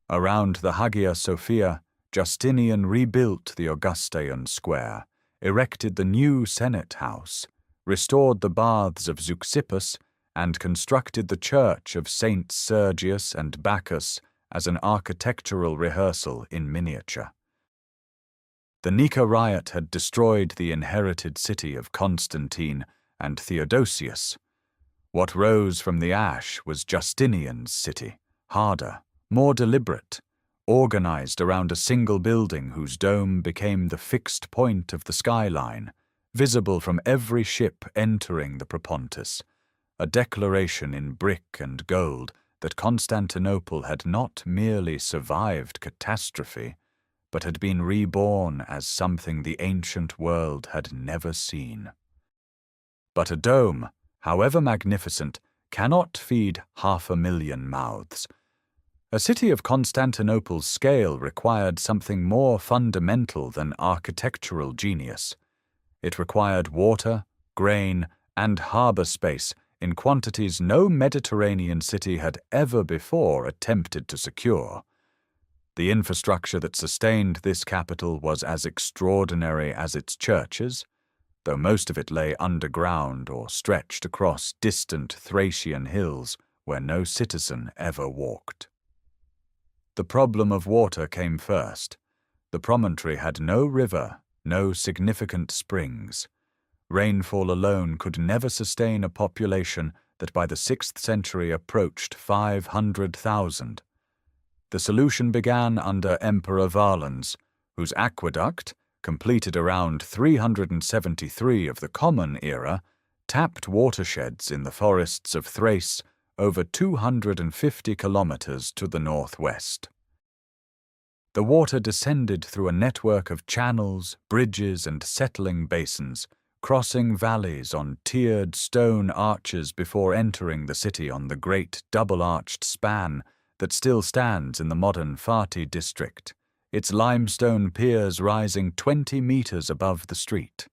Around the Hagia Sophia, Justinian rebuilt the Augusteion Square, erected the new Senate House, restored the Baths of Zeuxippus, and constructed the church of Saints Sergius and Bacchus as an architectural rehearsal in miniature. The Nika riot had destroyed the inherited city of Constantine and Theodosius. What rose from the ash was Justinian's city, harder, more deliberate, organized around a single building whose dome became the fixed point of the skyline, visible from every ship entering the Propontis, a declaration in brick and gold that Constantinople had not merely survived catastrophe, but had been reborn as something the ancient world had never seen. But a dome, however magnificent, cannot feed 500,000 mouths. A city of Constantinople's scale required something more fundamental than architectural genius. It required water, grain, and harbour space in quantities no Mediterranean city had ever before attempted to secure. The infrastructure that sustained this capital was as extraordinary as its churches, though most of it lay underground or stretched across distant Thracian hills where no citizen ever walked. The problem of water came first. The promontory had no river, no significant springs. Rainfall alone could never sustain a population that by the 6th century approached 500,000. The solution began under Emperor Valens, whose aqueduct, completed around 373 of the Common Era, tapped watersheds in the forests of Thrace over 250 kilometers to the northwest. The water descended through a network of channels, bridges, and settling basins, crossing valleys on tiered stone arches before entering the city on the great double-arched span that still stands in the modern Fatih district, its limestone piers rising 20 meters above the street.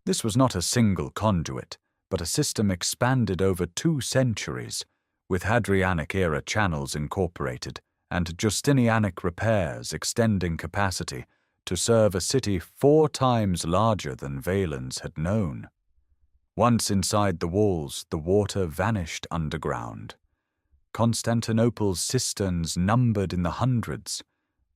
This was not a single conduit, but a system expanded over 2 centuries, with Hadrianic-era channels incorporated and Justinianic repairs extending capacity to serve a city 4 times larger than Valens had known. Once inside the walls, the water vanished underground. Constantinople's cisterns numbered in the hundreds,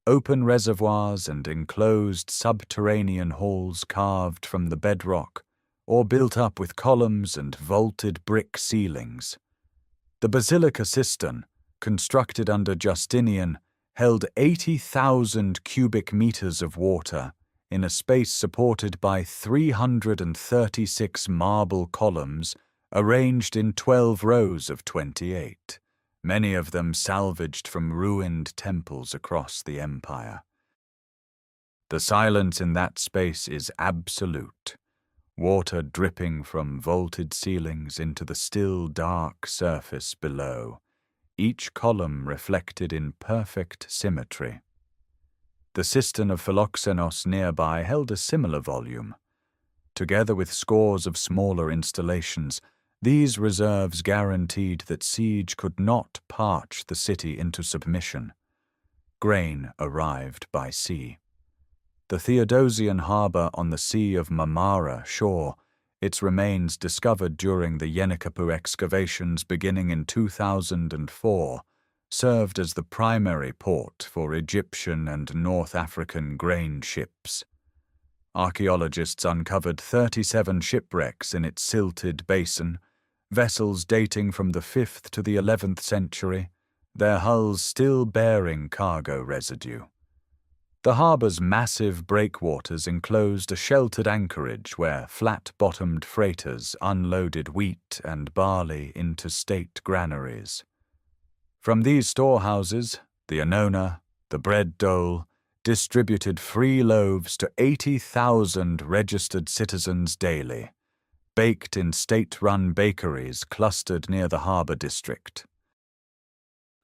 open reservoirs and enclosed subterranean halls carved from the bedrock, or built up with columns and vaulted brick ceilings. The basilica cistern, constructed under Justinian, held 80,000 cubic meters of water in a space supported by 336 marble columns arranged in 12 rows of 28, many of them salvaged from ruined temples across the empire. The silence in that space is absolute, water dripping from vaulted ceilings into the still dark surface below, each column reflected in perfect symmetry. The cistern of Philoxenos nearby held a similar volume. Together with scores of smaller installations, these reserves guaranteed that siege could not parch the city into submission. Grain arrived by sea. The Theodosian harbour on the Sea of Marmara shore, its remains discovered during the Yenikapu excavations beginning in 2004, served as the primary port for Egyptian and North African grain ships. Archaeologists uncovered 37 shipwrecks in its silted basin, vessels dating from the 5th to the 11th century, their hulls still bearing cargo residue. The harbour's massive breakwaters enclosed a sheltered anchorage where flat-bottomed freighters unloaded wheat and barley into state granaries. From these storehouses, the Annona, the bread dole, distributed free loaves to 80,000 registered citizens daily, baked in state-run bakeries clustered near the harbour district.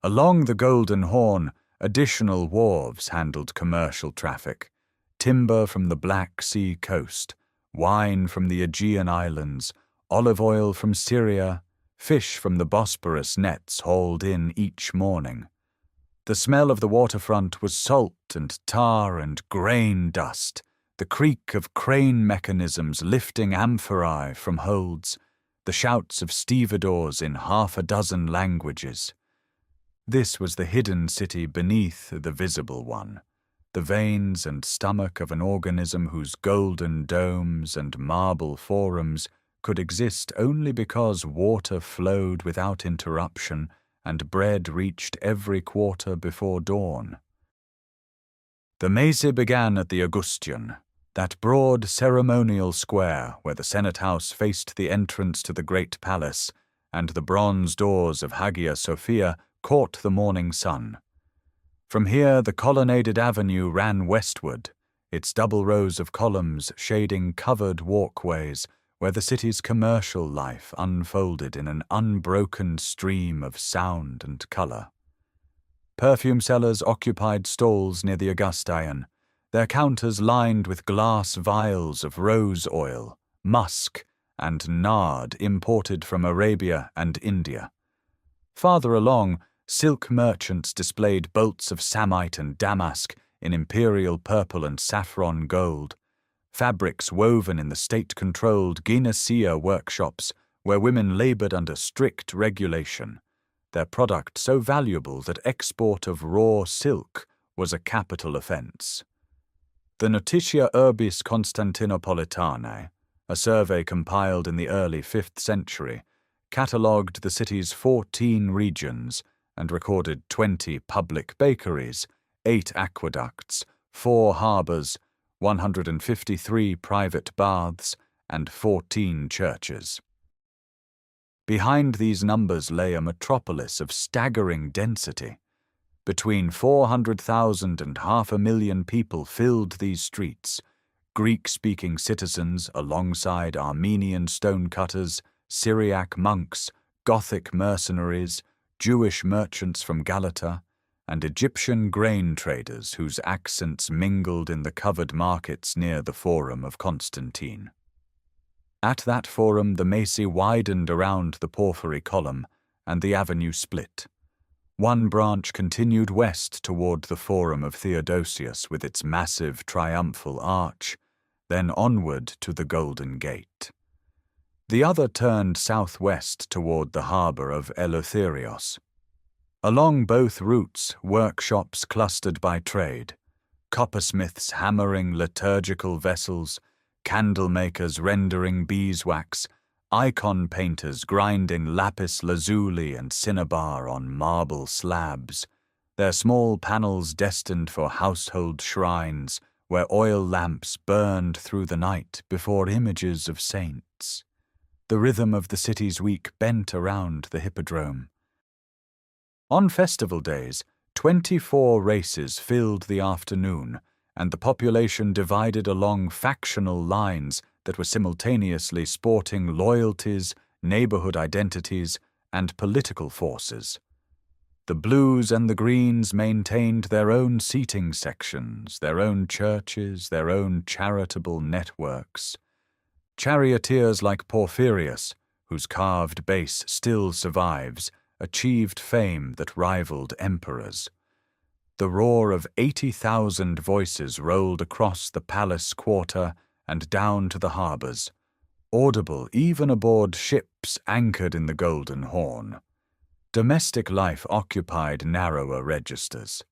Along the Golden Horn, additional wharves handled commercial traffic, timber from the Black Sea coast, wine from the Aegean islands, olive oil from Syria, fish from the Bosphorus nets hauled in each morning. The smell of the waterfront was salt and tar and grain dust, the creak of crane mechanisms lifting amphorae from holds, the shouts of stevedores in 6 languages. This was the hidden city beneath the visible one, the veins and stomach of an organism whose golden domes and marble forums could exist only because water flowed without interruption and bread reached every quarter before dawn. The Mese began at the Augustion, that broad ceremonial square where the Senate House faced the entrance to the great palace, and the bronze doors of Hagia Sophia caught the morning sun. From here the colonnaded avenue ran westward, its double rows of columns shading covered walkways where the city's commercial life unfolded in an unbroken stream of sound and color. Perfume sellers occupied stalls near the Augustine, their counters lined with glass vials of rose oil, musk, and nard imported from Arabia and India. Farther along, silk merchants displayed bolts of samite and damask in imperial purple and saffron gold, fabrics woven in the state-controlled Gynecia workshops where women labored under strict regulation, their product so valuable that export of raw silk was a capital offense. The Notitia Urbis Constantinopolitanae, a survey compiled in the early 5th century, catalogued the city's 14 regions and recorded 20 public bakeries, 8 aqueducts, 4 harbours, 153 private baths, and 14 churches. Behind these numbers lay a metropolis of staggering density. Between 400,000 and 500,000 people filled these streets, Greek-speaking citizens alongside Armenian stonecutters, Syriac monks, Gothic mercenaries, Jewish merchants from Galata, and Egyptian grain traders whose accents mingled in the covered markets near the Forum of Constantine. At that forum the Mese widened around the porphyry column, and the avenue split. One branch continued west toward the Forum of Theodosius with its massive triumphal arch, then onward to the Golden Gate. The other turned southwest toward the harbour of Eleutherios. Along both routes, workshops clustered by trade, coppersmiths hammering liturgical vessels, candlemakers rendering beeswax, icon painters grinding lapis lazuli and cinnabar on marble slabs, their small panels destined for household shrines where oil lamps burned through the night before images of saints. The rhythm of the city's week bent around the Hippodrome. On festival days, 24 races filled the afternoon, and the population divided along factional lines that were simultaneously sporting loyalties, neighborhood identities, and political forces. The Blues and the Greens maintained their own seating sections, their own churches, their own charitable networks. Charioteers like Porphyrius, whose carved base still survives, achieved fame that rivaled emperors. The roar of 80,000 voices rolled across the palace quarter and down to the harbours, audible even aboard ships anchored in the Golden Horn. Domestic life occupied narrower registers.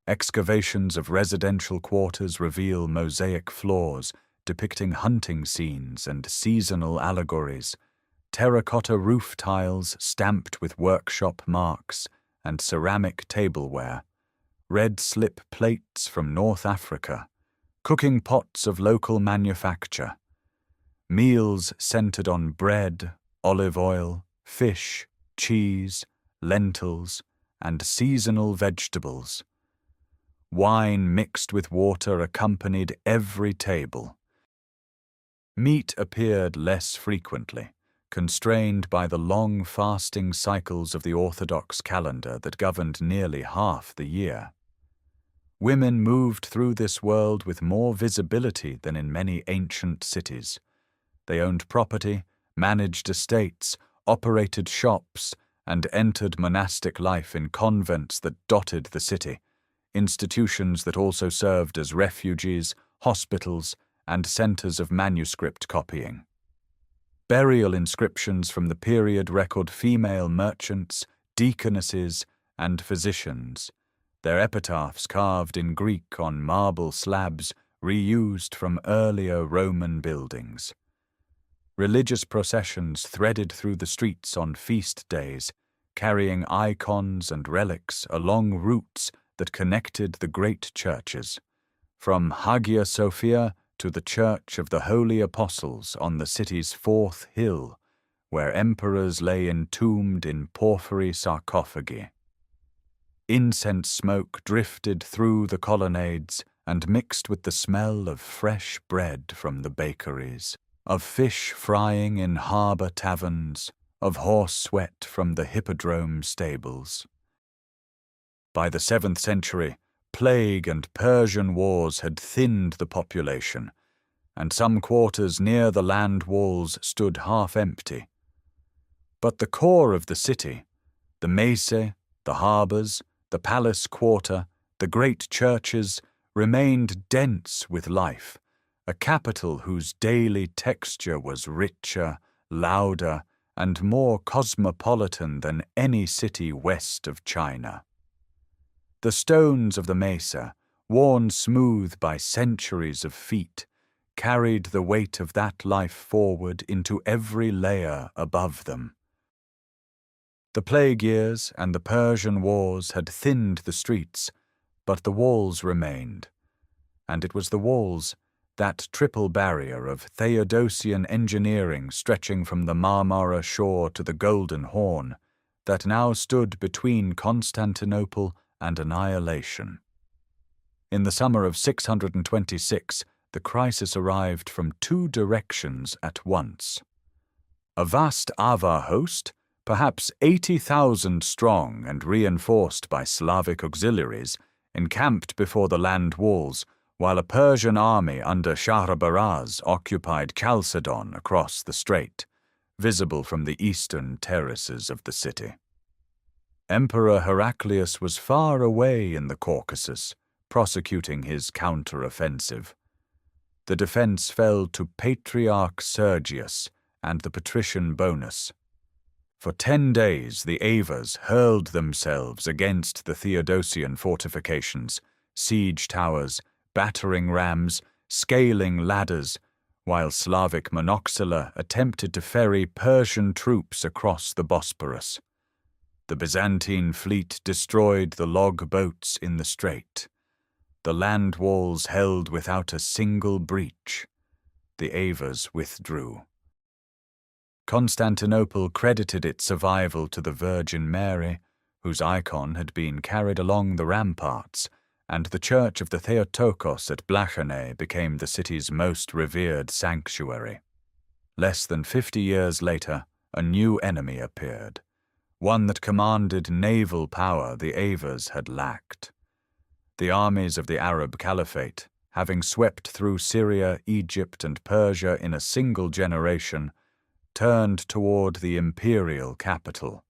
Excavations of residential quarters reveal mosaic floors depicting hunting scenes and seasonal allegories, terracotta roof tiles stamped with workshop marks, and ceramic tableware, red slip plates from North Africa, cooking pots of local manufacture, meals centered on bread, olive oil, fish, cheese, lentils, and seasonal vegetables. Wine mixed with water accompanied every table. Meat appeared less frequently, constrained by the long fasting cycles of the Orthodox calendar that governed nearly half the year. Women moved through this world with more visibility than in many ancient cities. They owned property, managed estates, operated shops, and entered monastic life in convents that dotted the city, institutions that also served as refuges, hospitals, and centers of manuscript copying. Burial inscriptions from the period record female merchants, deaconesses, and physicians, their epitaphs carved in Greek on marble slabs reused from earlier Roman buildings. Religious processions threaded through the streets on feast days, carrying icons and relics along routes that connected the great churches, from Hagia Sophia to the Church of the Holy Apostles on the city's fourth hill, where emperors lay entombed in porphyry sarcophagi. Incense smoke drifted through the colonnades and mixed with the smell of fresh bread from the bakeries, of fish frying in harbour taverns, of horse sweat from the Hippodrome stables. By the 7th century, plague and Persian wars had thinned the population, and some quarters near the land walls stood half empty. But the core of the city, the mese, the harbours, the palace quarter, the great churches, remained dense with life, a capital whose daily texture was richer, louder, and more cosmopolitan than any city west of China. The stones of the mesa, worn smooth by centuries of feet, carried the weight of that life forward into every layer above them. The plague years and the Persian wars had thinned the streets, but the walls remained. And it was the walls, that triple barrier of Theodosian engineering stretching from the Marmara shore to the Golden Horn, that now stood between Constantinople and annihilation. In the summer of 626, the crisis arrived from two directions at once. A vast Avar host, perhaps 80,000 strong and reinforced by Slavic auxiliaries, encamped before the land walls, while a Persian army under Shahrabaraz occupied Chalcedon across the strait, visible from the eastern terraces of the city. Emperor Heraclius was far away in the Caucasus, prosecuting his counter-offensive. The defense fell to Patriarch Sergius and the patrician Bonus. For 10 days the Avars hurled themselves against the Theodosian fortifications, siege towers, battering rams, scaling ladders, while Slavic Monoxyla attempted to ferry Persian troops across the Bosphorus. The Byzantine fleet destroyed the log boats in the strait. The land walls held without a single breach. The Avars withdrew. Constantinople credited its survival to the Virgin Mary, whose icon had been carried along the ramparts, and the Church of the Theotokos at Blachanae became the city's most revered sanctuary. Less than 50 years later, a new enemy appeared, one that commanded naval power the Avars had lacked. The armies of the Arab Caliphate, having swept through Syria, Egypt, and Persia in a single generation, turned toward the imperial capital.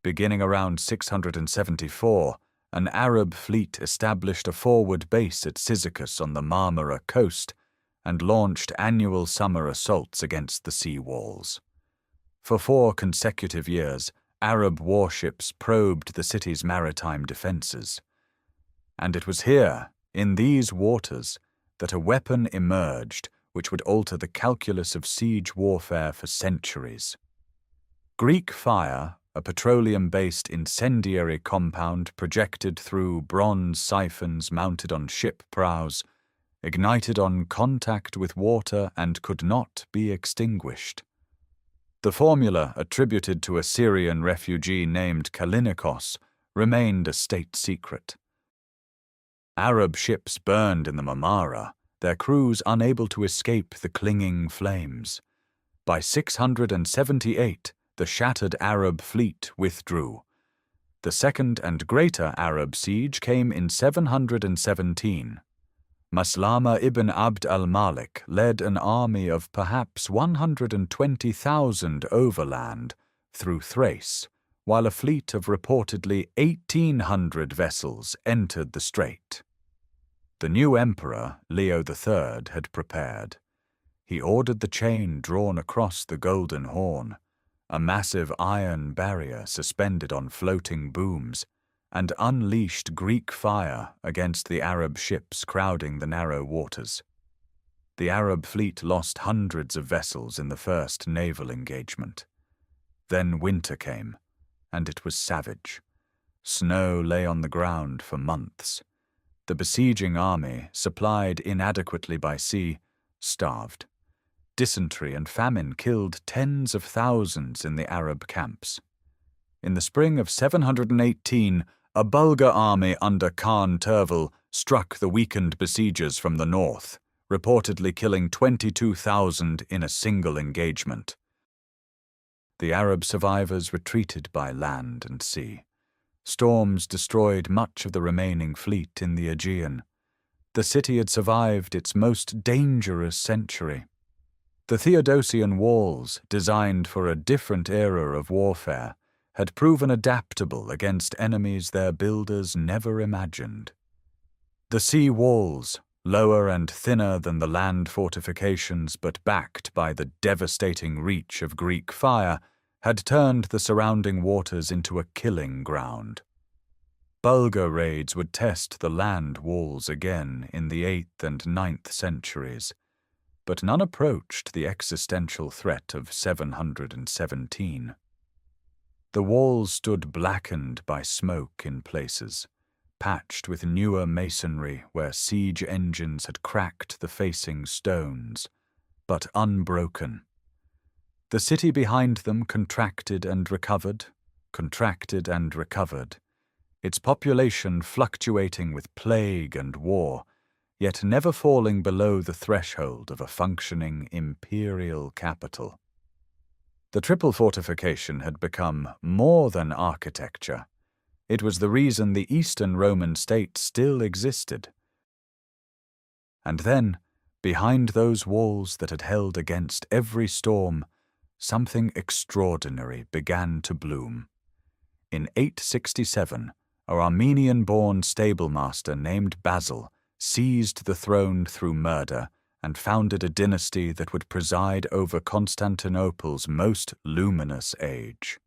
Beginning around 674, an Arab fleet established a forward base at Cyzicus on the Marmara coast and launched annual summer assaults against the sea walls. For 4 consecutive years, Arab warships probed the city's maritime defenses. And it was here, in these waters, that a weapon emerged which would alter the calculus of siege warfare for centuries. Greek fire, a petroleum-based incendiary compound projected through bronze siphons mounted on ship prows, ignited on contact with water and could not be extinguished. The formula attributed to a Syrian refugee named Kalinikos remained a state secret. Arab ships burned in the Marmara, their crews unable to escape the clinging flames. By 678, the shattered Arab fleet withdrew. The second and greater Arab siege came in 717. Maslama ibn Abd al-Malik led an army of perhaps 120,000 overland through Thrace, while a fleet of reportedly 1,800 vessels entered the strait. The new emperor, Leo III, had prepared. He ordered the chain drawn across the Golden Horn, a massive iron barrier suspended on floating booms, and unleashed Greek fire against the Arab ships crowding the narrow waters. The Arab fleet lost hundreds of vessels in the first naval engagement. Then winter came, and it was savage. Snow lay on the ground for months. The besieging army, supplied inadequately by sea, starved. Dysentery and famine killed tens of thousands in the Arab camps. In the spring of 718, a Bulgar army under Khan Tervel struck the weakened besiegers from the north, reportedly killing 22,000 in a single engagement. The Arab survivors retreated by land and sea. Storms destroyed much of the remaining fleet in the Aegean. The city had survived its most dangerous century. The Theodosian walls, designed for a different era of warfare, had proven adaptable against enemies their builders never imagined. The sea walls, lower and thinner than the land fortifications but backed by the devastating reach of Greek fire, had turned the surrounding waters into a killing ground. Bulgar raids would test the land walls again in the 8th and 9th centuries, but none approached the existential threat of 717. The walls stood blackened by smoke in places, patched with newer masonry where siege engines had cracked the facing stones, but unbroken. The city behind them contracted and recovered, its population fluctuating with plague and war, yet never falling below the threshold of a functioning imperial capital. The triple fortification had become more than architecture. It was the reason the Eastern Roman state still existed. And then, behind those walls that had held against every storm, something extraordinary began to bloom. In 867, an Armenian-born stablemaster named Basil seized the throne through murder and founded a dynasty that would preside over Constantinople's most luminous age.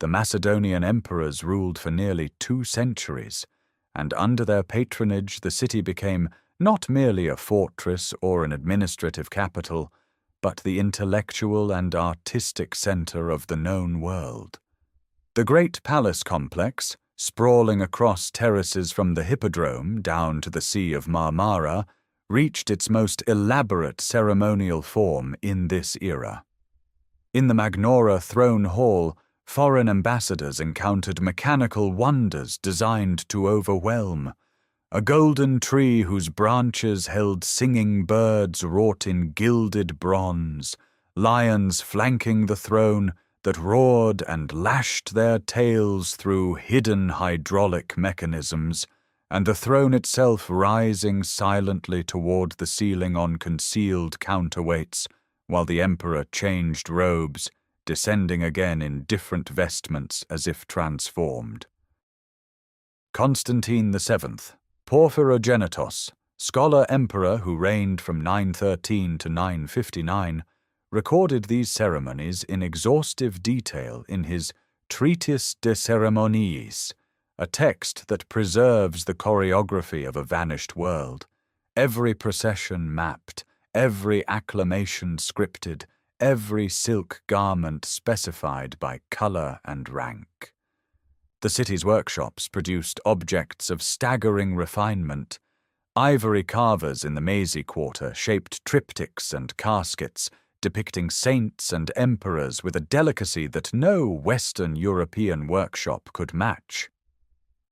The Macedonian emperors ruled for nearly 2 centuries, and under their patronage the city became not merely a fortress or an administrative capital, but the intellectual and artistic center of the known world. The great palace complex, sprawling across terraces from the Hippodrome down to the Sea of Marmara, reached its most elaborate ceremonial form in this era. In the Magnora throne hall, foreign ambassadors encountered mechanical wonders designed to overwhelm. A golden tree whose branches held singing birds wrought in gilded bronze, lions flanking the throne that roared and lashed their tails through hidden hydraulic mechanisms, and the throne itself rising silently toward the ceiling on concealed counterweights, while the emperor changed robes, descending again in different vestments as if transformed. Constantine VII, Porphyrogenitos, scholar-emperor who reigned from 913 to 959, recorded these ceremonies in exhaustive detail in his Treatise de Ceremoniis, a text that preserves the choreography of a vanished world, every procession mapped, every acclamation scripted, every silk garment specified by color and rank. The city's workshops produced objects of staggering refinement. Ivory carvers in the Mazy Quarter shaped triptychs and caskets, depicting saints and emperors with a delicacy that no Western European workshop could match.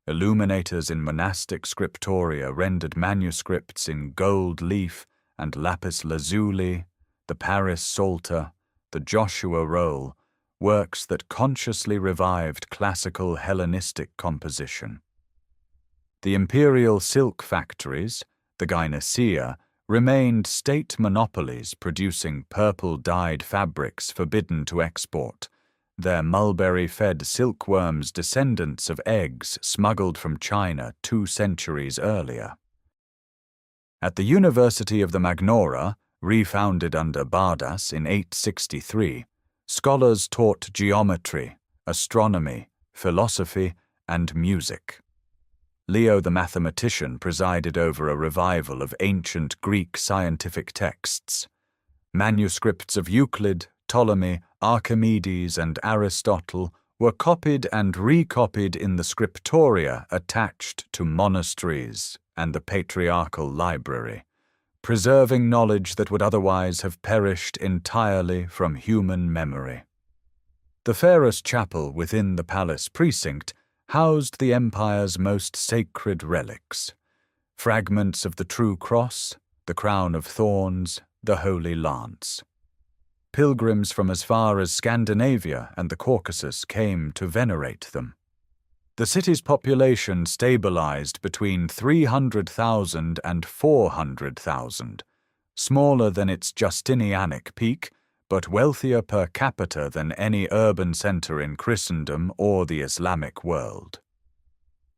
Illuminators in monastic scriptoria rendered manuscripts in gold leaf and lapis lazuli, the Paris Psalter, the Joshua Roll, works that consciously revived classical Hellenistic composition. The imperial silk factories, the Gynecia, remained state monopolies producing purple-dyed fabrics forbidden to export, their mulberry-fed silkworms descendants of eggs smuggled from China 2 centuries earlier. At the University of the Magnora, refounded under Bardas in 863, scholars taught geometry, astronomy, philosophy, and music. Leo the mathematician presided over a revival of ancient Greek scientific texts. Manuscripts of Euclid, Ptolemy, Archimedes, and Aristotle were copied and recopied in the scriptoria attached to monasteries and the patriarchal library, preserving knowledge that would otherwise have perished entirely from human memory. The fairest chapel within the palace precinct housed the empire's most sacred relics, fragments of the true cross, the crown of thorns, the holy lance. Pilgrims from as far as Scandinavia and the Caucasus came to venerate them. The city's population stabilized between 300,000 and 400,000, smaller than its Justinianic peak, but wealthier per capita than any urban center in Christendom or the Islamic world.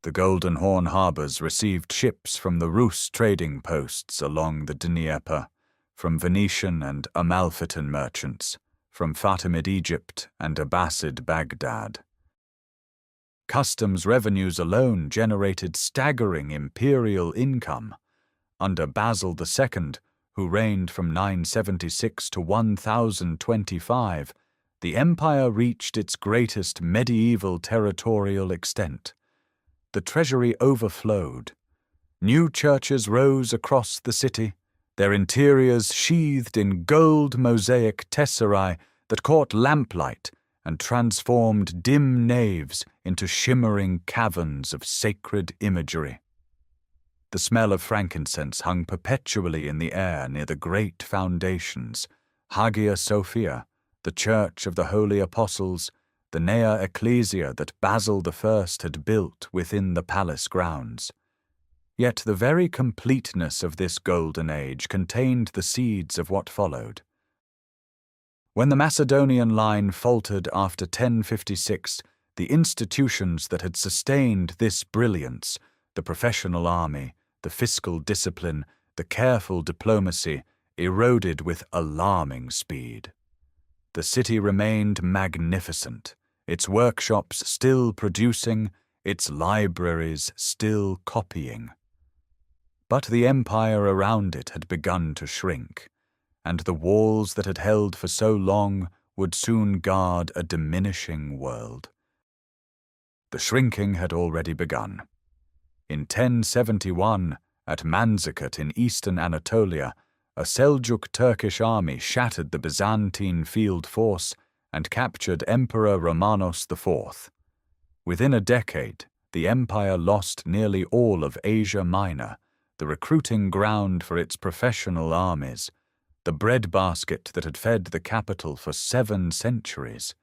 The Golden Horn harbors received ships from the Rus trading posts along the Dnieper, from Venetian and Amalfitan merchants, from Fatimid Egypt and Abbasid Baghdad. Customs revenues alone generated staggering imperial income. Under Basil II, who reigned from 976 to 1025, the empire reached its greatest medieval territorial extent. The treasury overflowed. New churches rose across the city, their interiors sheathed in gold mosaic tesserae that caught lamplight and transformed dim naves into shimmering caverns of sacred imagery. The smell of frankincense hung perpetually in the air near the great foundations, Hagia Sophia, the Church of the Holy Apostles, the Nea Ecclesia that Basil I had built within the palace grounds. Yet the very completeness of this golden age contained the seeds of what followed. When the Macedonian line faltered after 1056, the institutions that had sustained this brilliance, the professional army, the fiscal discipline, the careful diplomacy, eroded with alarming speed. The city remained magnificent, its workshops still producing, its libraries still copying. But the empire around it had begun to shrink, and the walls that had held for so long would soon guard a diminishing world. The shrinking had already begun. In 1071, at Manzikert in eastern Anatolia, a Seljuk Turkish army shattered the Byzantine field force and captured Emperor Romanos IV. Within a decade, the empire lost nearly all of Asia Minor, the recruiting ground for its professional armies, the breadbasket that had fed the capital for 7 centuries.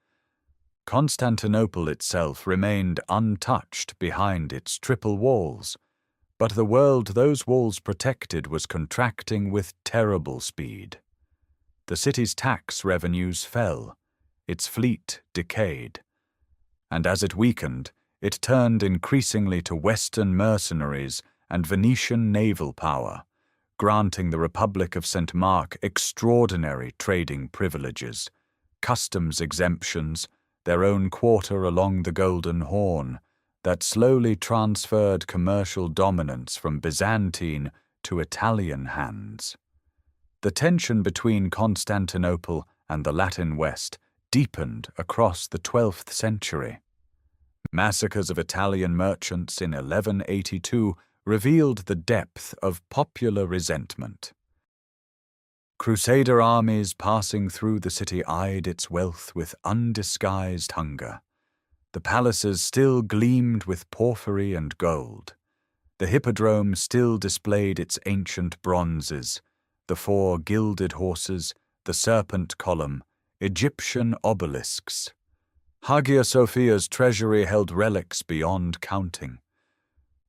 Constantinople itself remained untouched behind its triple walls, but the world those walls protected was contracting with terrible speed. The city's tax revenues fell, its fleet decayed, and as it weakened, it turned increasingly to Western mercenaries and Venetian naval power, granting the Republic of St. Mark extraordinary trading privileges, customs exemptions, their own quarter along the Golden Horn, that slowly transferred commercial dominance from Byzantine to Italian hands. The tension between Constantinople and the Latin West deepened across the 12th century. Massacres of Italian merchants in 1182 revealed the depth of popular resentment. Crusader armies passing through the city eyed its wealth with undisguised hunger. The palaces still gleamed with porphyry and gold. The Hippodrome still displayed its ancient bronzes, the 4 gilded horses, the serpent column, Egyptian obelisks. Hagia Sophia's treasury held relics beyond counting.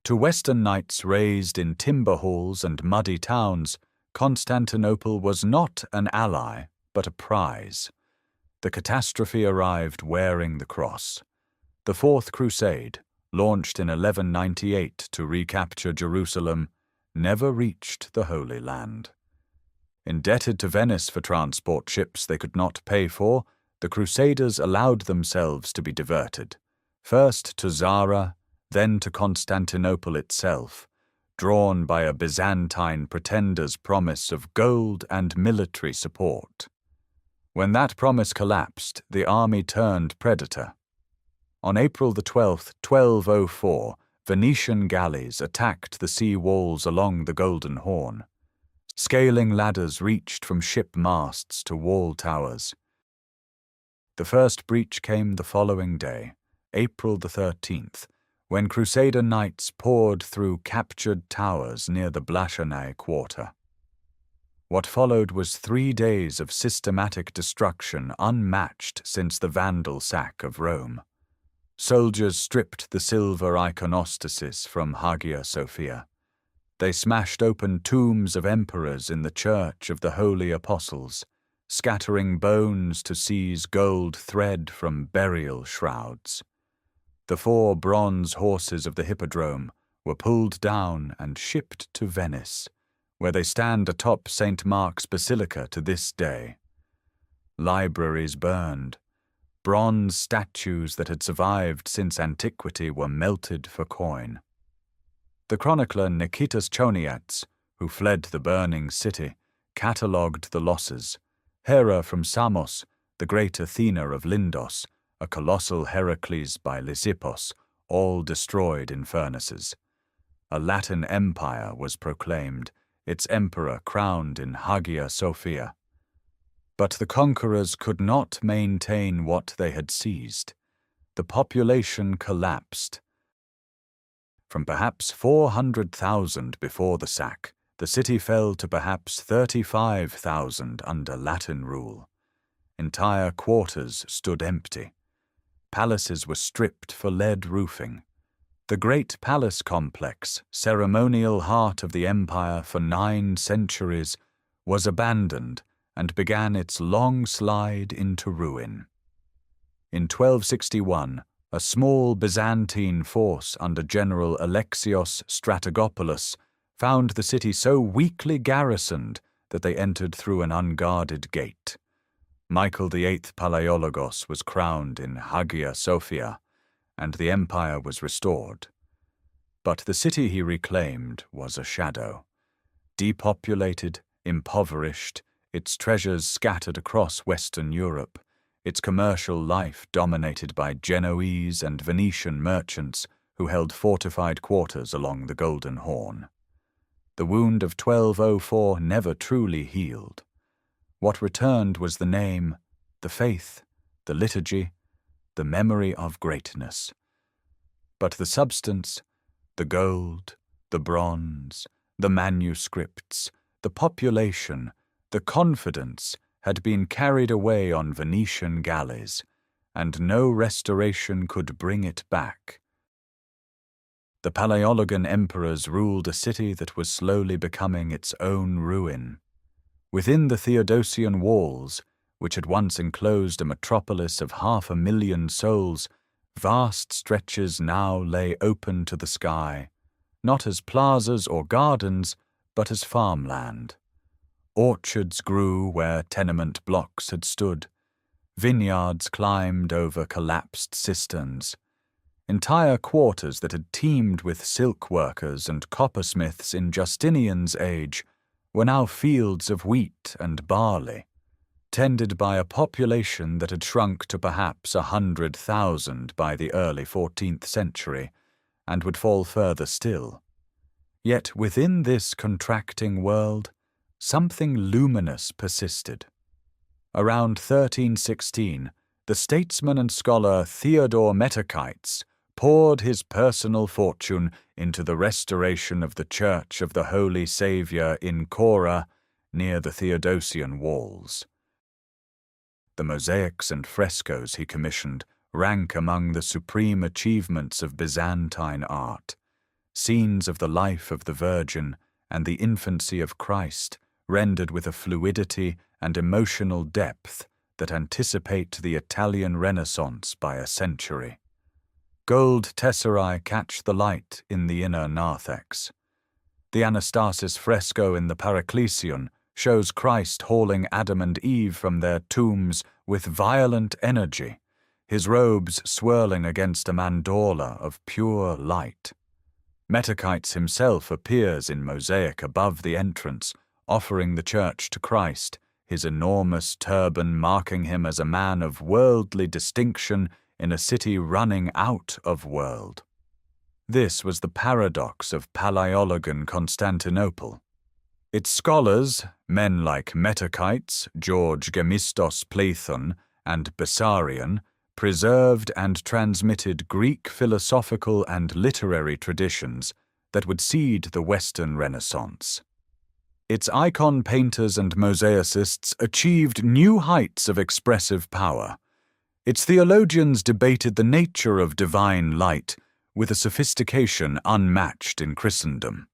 To Western knights raised in timber halls and muddy towns, Constantinople was not an ally, but a prize. The catastrophe arrived wearing the cross. The Fourth Crusade, launched in 1198 to recapture Jerusalem, never reached the Holy Land. Indebted to Venice for transport ships they could not pay for, the Crusaders allowed themselves to be diverted, first to Zara, then to Constantinople itself, drawn by a Byzantine pretender's promise of gold and military support. When that promise collapsed, the army turned predator. On April the 12th, 1204, Venetian galleys attacked the sea walls along the Golden Horn. Scaling ladders reached from ship masts to wall towers. The first breach came the following day, April the 13th, when Crusader knights poured through captured towers near the Blashenay quarter. What followed was 3 days of systematic destruction unmatched since the Vandal sack of Rome. Soldiers stripped the silver iconostasis from Hagia Sophia. They smashed open tombs of emperors in the Church of the Holy Apostles, scattering bones to seize gold thread from burial shrouds. The 4 bronze horses of the Hippodrome were pulled down and shipped to Venice, where they stand atop St. Mark's Basilica to this day. Libraries burned. Bronze statues that had survived since antiquity were melted for coin. The chronicler Nikitas Choniats, who fled the burning city, catalogued the losses. Hera from Samos, the great Athena of Lindos, a colossal Heracles by Lysippos, all destroyed in furnaces. A Latin empire was proclaimed, its emperor crowned in Hagia Sophia. But the conquerors could not maintain what they had seized. The population collapsed. From perhaps 400,000 before the sack, the city fell to perhaps 35,000 under Latin rule. Entire quarters stood empty. Palaces were stripped for lead roofing. The great palace complex, ceremonial heart of the empire for 9 centuries, was abandoned and began its long slide into ruin. In 1261, a small Byzantine force under General Alexios Strategopoulos found the city so weakly garrisoned that they entered through an unguarded gate. Michael VIII Palaiologos was crowned in Hagia Sophia, and the empire was restored. But the city he reclaimed was a shadow. Depopulated, impoverished, its treasures scattered across Western Europe, its commercial life dominated by Genoese and Venetian merchants who held fortified quarters along the Golden Horn. The wound of 1204 never truly healed. What returned was the name, the faith, the liturgy, the memory of greatness. But the substance, the gold, the bronze, the manuscripts, the population, the confidence had been carried away on Venetian galleys, and no restoration could bring it back. The Palaiologan emperors ruled a city that was slowly becoming its own ruin. Within the Theodosian walls, which had once enclosed a metropolis of 500,000 souls, vast stretches now lay open to the sky, not as plazas or gardens, but as farmland. Orchards grew where tenement blocks had stood. Vineyards climbed over collapsed cisterns. Entire quarters that had teemed with silk workers and coppersmiths in Justinian's age were now fields of wheat and barley, tended by a population that had shrunk to perhaps 100,000 by the early 14th century, and would fall further still. Yet within this contracting world, something luminous persisted. Around 1316, the statesman and scholar Theodore Metachites poured his personal fortune into the restoration of the Church of the Holy Saviour in Cora, near the Theodosian walls. The mosaics and frescoes he commissioned rank among the supreme achievements of Byzantine art. Scenes of the life of the Virgin and the infancy of Christ, rendered with a fluidity and emotional depth that anticipate the Italian Renaissance by a century. Gold tesserae catch the light in the inner narthex. The Anastasis fresco in the Paraclesion shows Christ hauling Adam and Eve from their tombs with violent energy, his robes swirling against a mandorla of pure light. Metochites himself appears in mosaic above the entrance, offering the church to Christ, his enormous turban marking him as a man of worldly distinction in a city running out of world. This was the paradox of Palaiologan Constantinople. Its scholars, men like Metochites, George Gemistos Platon, and Bessarion, preserved and transmitted Greek philosophical and literary traditions that would seed the Western Renaissance. Its icon painters and mosaicists achieved new heights of expressive power. Its theologians debated the nature of divine light with a sophistication unmatched in Christendom.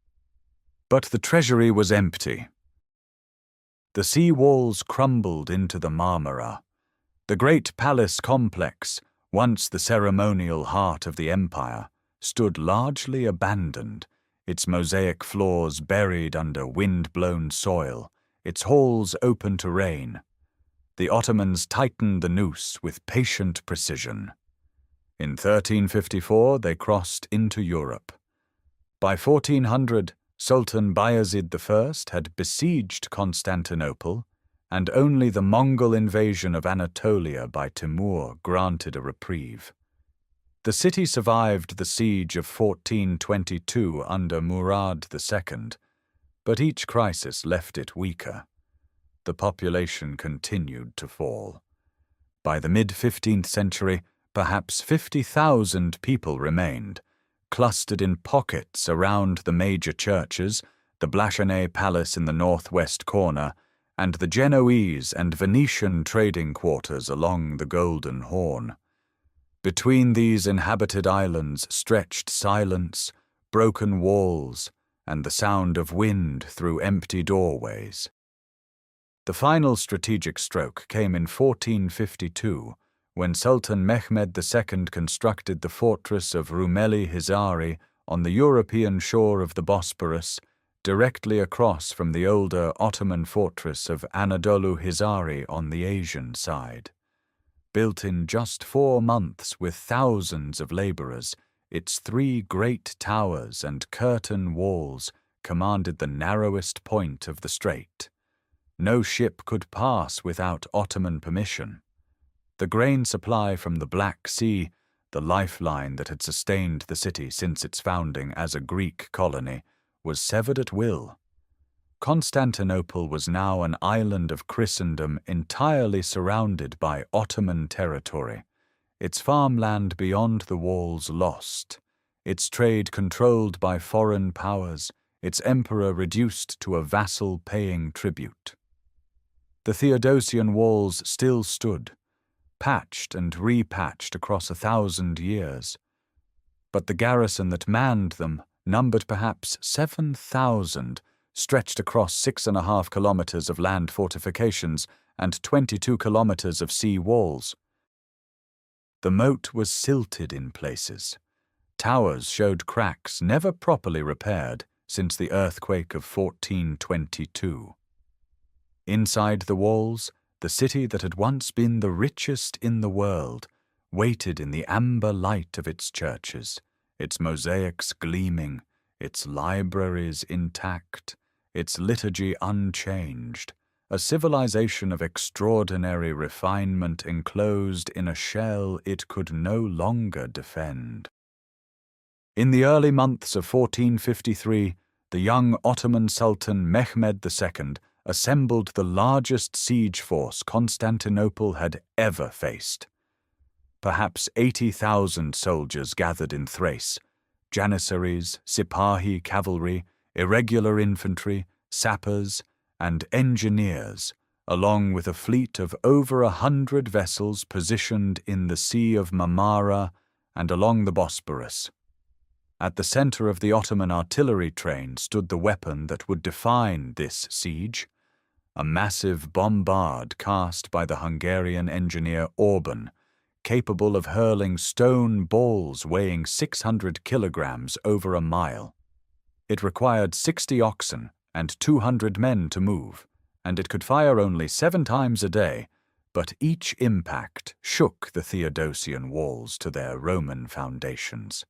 But the treasury was empty. The sea walls crumbled into the Marmara. The great palace complex, once the ceremonial heart of the empire, stood largely abandoned, its mosaic floors buried under wind-blown soil, its halls open to rain. The Ottomans tightened the noose with patient precision. In 1354 they crossed into Europe. By 1400, Sultan Bayezid I had besieged Constantinople, and only the Mongol invasion of Anatolia by Timur granted a reprieve. The city survived the siege of 1422 under Murad II, but each crisis left it weaker. The population continued to fall. By the mid-15th century, perhaps 50,000 people remained, clustered in pockets around the major churches, the Blasonnet Palace in the northwest corner, and the Genoese and Venetian trading quarters along the Golden Horn. Between these inhabited islands stretched silence, broken walls, and the sound of wind through empty doorways. The final strategic stroke came in 1452, when Sultan Mehmed II constructed the fortress of Rumeli Hisari on the European shore of the Bosphorus, directly across from the older Ottoman fortress of Anadolu Hisari on the Asian side. Built in just 4 months with thousands of laborers, its 3 great towers and curtain walls commanded the narrowest point of the strait. No ship could pass without Ottoman permission. The grain supply from the Black Sea, the lifeline that had sustained the city since its founding as a Greek colony, was severed at will. Constantinople was now an island of Christendom entirely surrounded by Ottoman territory, its farmland beyond the walls lost, its trade controlled by foreign powers, its emperor reduced to a vassal paying tribute. The Theodosian walls still stood, patched and repatched across 1,000 years, but the garrison that manned them numbered perhaps 7,000, stretched across 6.5 kilometers of land fortifications and 22 kilometers of sea walls. The moat was silted in places. Towers showed cracks never properly repaired since the earthquake of 1422. Inside the walls, the city that had once been the richest in the world waited in the amber light of its churches, its mosaics gleaming, its libraries intact, its liturgy unchanged, a civilization of extraordinary refinement enclosed in a shell it could no longer defend. In the early months of 1453, the young Ottoman Sultan Mehmed II assembled the largest siege force Constantinople had ever faced. Perhaps 80,000 soldiers gathered in Thrace, Janissaries, Sipahi cavalry, irregular infantry, sappers, and engineers, along with a fleet of over 100 vessels positioned in the Sea of Marmara and along the Bosphorus. At the center of the Ottoman artillery train stood the weapon that would define this siege, a massive bombard cast by the Hungarian engineer Orban, capable of hurling stone balls weighing 600 kilograms over a mile. It required 60 oxen and 200 men to move, and it could fire only 7 times a day, but each impact shook the Theodosian walls to their Roman foundations.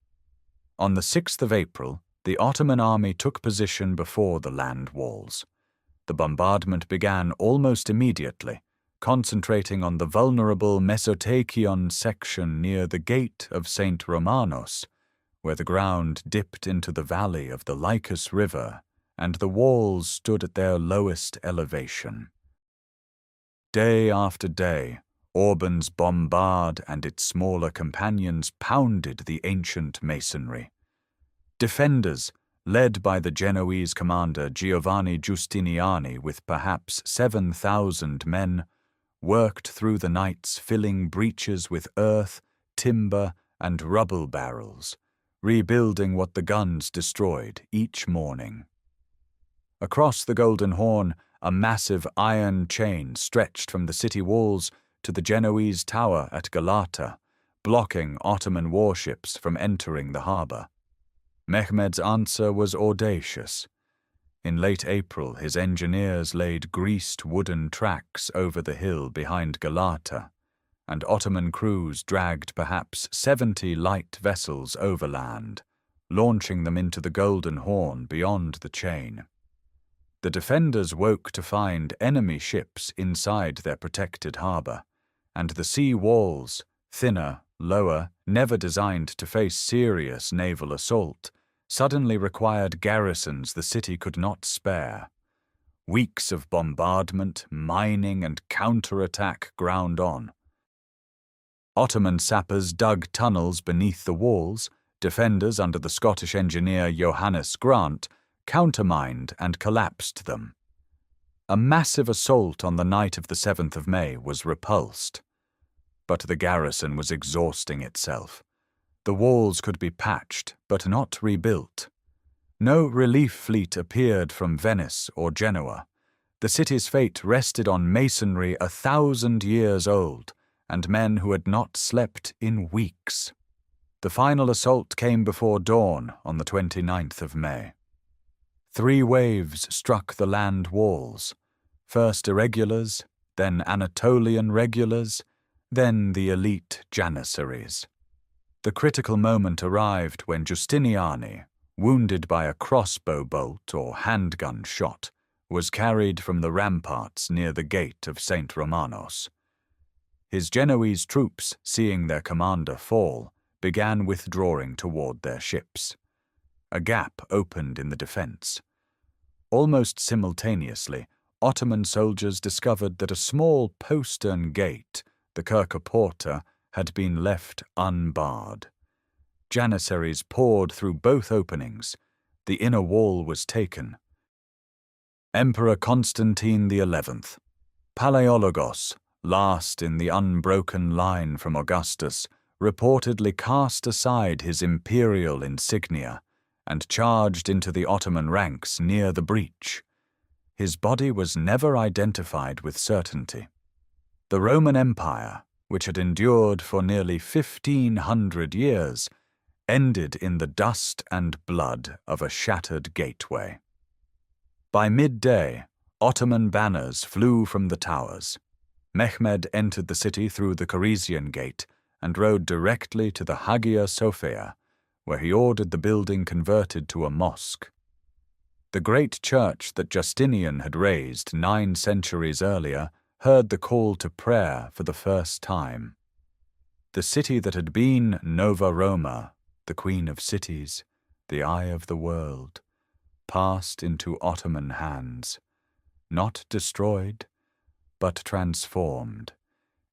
On the 6th of April, the Ottoman army took position before the land walls. The bombardment began almost immediately, concentrating on the vulnerable Mesotachion section near the gate of St. Romanos, where the ground dipped into the valley of the Lycus River and the walls stood at their lowest elevation. Day after day, Orban's bombard and its smaller companions pounded the ancient masonry. Defenders, led by the Genoese commander Giovanni Giustiniani with perhaps 7,000 men, worked through the nights filling breaches with earth, timber, and rubble barrels, rebuilding what the guns destroyed each morning. Across the Golden Horn, a massive iron chain stretched from the city walls to the Genoese tower at Galata, blocking Ottoman warships from entering the harbour. Mehmed's answer was audacious. In late April, his engineers laid greased wooden tracks over the hill behind Galata, and Ottoman crews dragged perhaps 70 light vessels overland, launching them into the Golden Horn beyond the chain. The defenders woke to find enemy ships inside their protected harbour, and the sea walls, thinner, lower, never designed to face serious naval assault, suddenly required garrisons the city could not spare. Weeks of bombardment, mining, and counterattack ground on. Ottoman sappers dug tunnels beneath the walls, defenders under the Scottish engineer Johannes Grant countermined and collapsed them. A massive assault on the night of the 7th of May was repulsed. But the garrison was exhausting itself. The walls could be patched, but not rebuilt. No relief fleet appeared from Venice or Genoa. The city's fate rested on masonry 1,000 years old, and men who had not slept in weeks. The final assault came before dawn on the 29th of May. 3 waves struck the land walls, first irregulars, then Anatolian regulars, then the elite Janissaries. The critical moment arrived when Giustiniani, wounded by a crossbow bolt or handgun shot, was carried from the ramparts near the gate of St. Romanos. His Genoese troops, seeing their commander fall, began withdrawing toward their ships. A gap opened in the defense. Almost simultaneously, Ottoman soldiers discovered that a small postern gate, the Kirka Porta, had been left unbarred. Janissaries poured through both openings. The inner wall was taken. Emperor Constantine XI, Palaiologos, last in the unbroken line from Augustus, reportedly cast aside his imperial insignia and charged into the Ottoman ranks near the breach. His body was never identified with certainty. The Roman Empire, which had endured for nearly 1,500 years, ended in the dust and blood of a shattered gateway. By midday, Ottoman banners flew from the towers. Mehmed entered the city through the Corinthian gate and rode directly to the Hagia Sophia, where he ordered the building converted to a mosque. The great church that Justinian had raised 9 centuries earlier heard the call to prayer for the first time. The city that had been Nova Roma, the queen of cities, the eye of the world, passed into Ottoman hands, not destroyed, but transformed,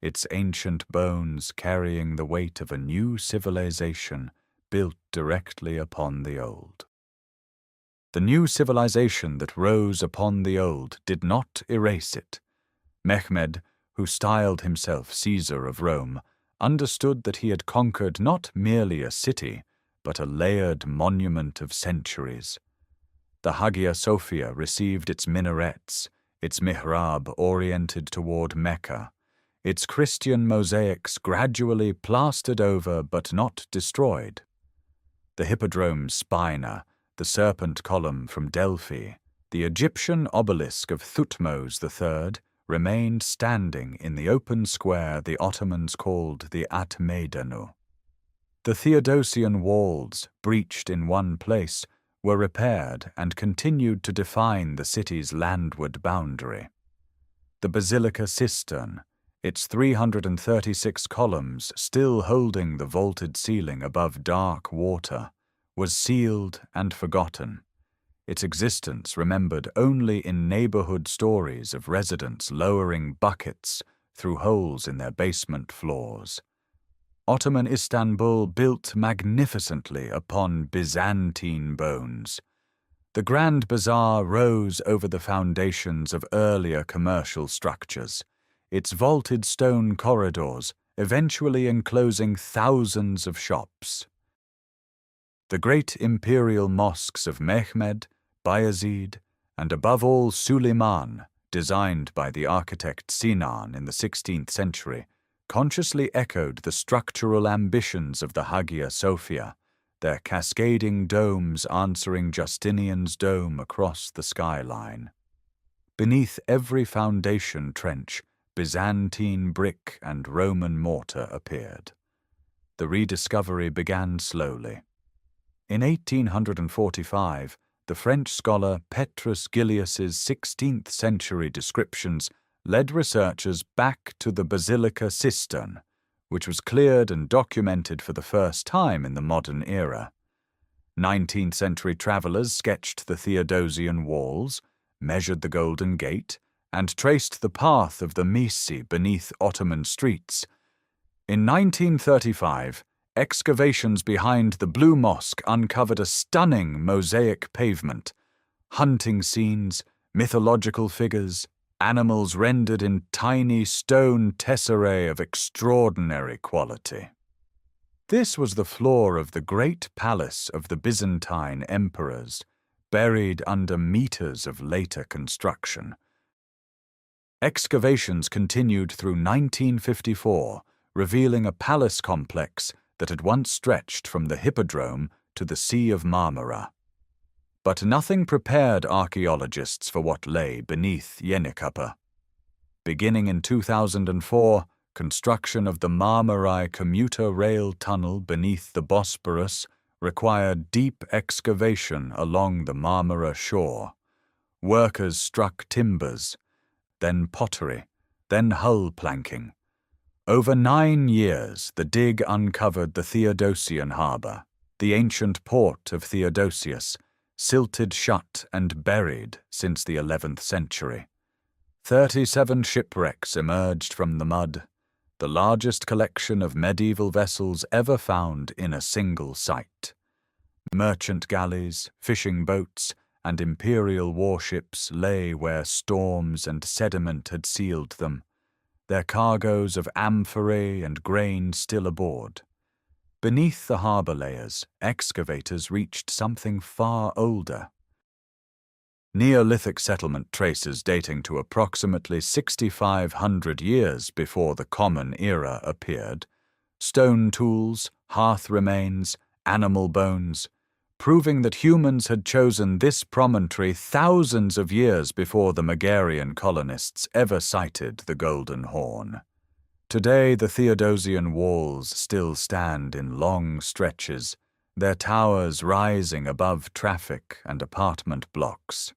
its ancient bones carrying the weight of a new civilization built directly upon the old. The new civilization that rose upon the old did not erase it. Mehmed, who styled himself Caesar of Rome, understood that he had conquered not merely a city, but a layered monument of centuries. The Hagia Sophia received its minarets, its mihrab oriented toward Mecca, its Christian mosaics gradually plastered over but not destroyed. The Hippodrome spina, the serpent column from Delphi, the Egyptian obelisk of Thutmose III, remained standing in the open square the Ottomans called the At Meydanu. The Theodosian walls, breached in one place, were repaired and continued to define the city's landward boundary. The Basilica Cistern, its 336 columns still holding the vaulted ceiling above dark water, was sealed and forgotten, its existence remembered only in neighborhood stories of residents lowering buckets through holes in their basement floors. Ottoman Istanbul built magnificently upon Byzantine bones. The Grand Bazaar rose over the foundations of earlier commercial structures, its vaulted stone corridors eventually enclosing thousands of shops. The great imperial mosques of Mehmed, Bayezid, and above all Suleiman, designed by the architect Sinan in the 16th century, consciously echoed the structural ambitions of the Hagia Sophia, their cascading domes answering Justinian's dome across the skyline. Beneath every foundation trench, Byzantine brick and Roman mortar appeared. The rediscovery began slowly. In 1845, the French scholar Petrus Gillius's 16th century descriptions led researchers back to the Basilica Cistern, which was cleared and documented for the first time in the modern era. 19th century travelers sketched the Theodosian walls, measured the Golden Gate, and traced the path of the Misi beneath Ottoman streets. In 1935, excavations behind the Blue Mosque uncovered a stunning mosaic pavement, hunting scenes, mythological figures, animals rendered in tiny stone tesserae of extraordinary quality. This was the floor of the great palace of the Byzantine emperors, buried under meters of later construction. Excavations continued through 1954, revealing a palace complex that had once stretched from the Hippodrome to the Sea of Marmara. But nothing prepared archaeologists for what lay beneath Yenikapı. Beginning in 2004, construction of the Marmaray commuter rail tunnel beneath the Bosphorus required deep excavation along the Marmara shore. Workers struck timbers, then pottery, then hull planking. Over 9 years, the dig uncovered the Theodosian harbour, the ancient port of Theodosius, silted shut and buried since the 11th century. 37 shipwrecks emerged from the mud, the largest collection of medieval vessels ever found in a single site. Merchant galleys, fishing boats, and imperial warships lay where storms and sediment had sealed them, their cargoes of amphorae and grain still aboard. Beneath the harbour layers, excavators reached something far older. Neolithic settlement traces dating to approximately 6,500 years before the Common Era appeared, stone tools, hearth remains, animal bones, proving that humans had chosen this promontory thousands of years before the Megarian colonists ever sighted the Golden Horn. Today, the Theodosian walls still stand in long stretches, their towers rising above traffic and apartment blocks.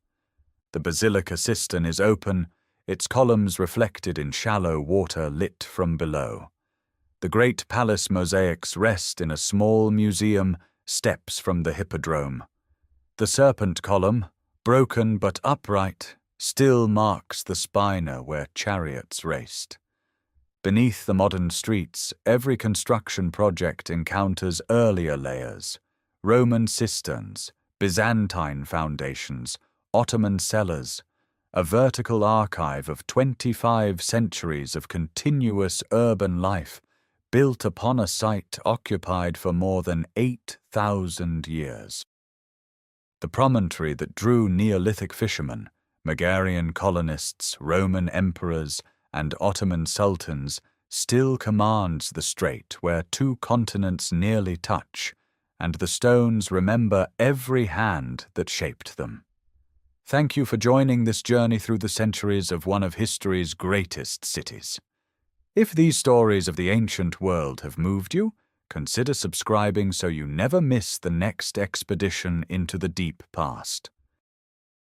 The Basilica Cistern is open, its columns reflected in shallow water lit from below. The great palace mosaics rest in a small museum steps from the Hippodrome. The serpent column, broken but upright, still marks the spina where chariots raced. Beneath the modern streets, every construction project encounters earlier layers: Roman cisterns, Byzantine foundations, Ottoman cellars, a vertical archive of 25 centuries of continuous urban life built upon a site occupied for more than 8,000 years. The promontory that drew Neolithic fishermen, Megarian colonists, Roman emperors, and Ottoman sultans still commands the strait where two continents nearly touch, and the stones remember every hand that shaped them. Thank you for joining this journey through the centuries of one of history's greatest cities. If these stories of the ancient world have moved you, consider subscribing so you never miss the next expedition into the deep past.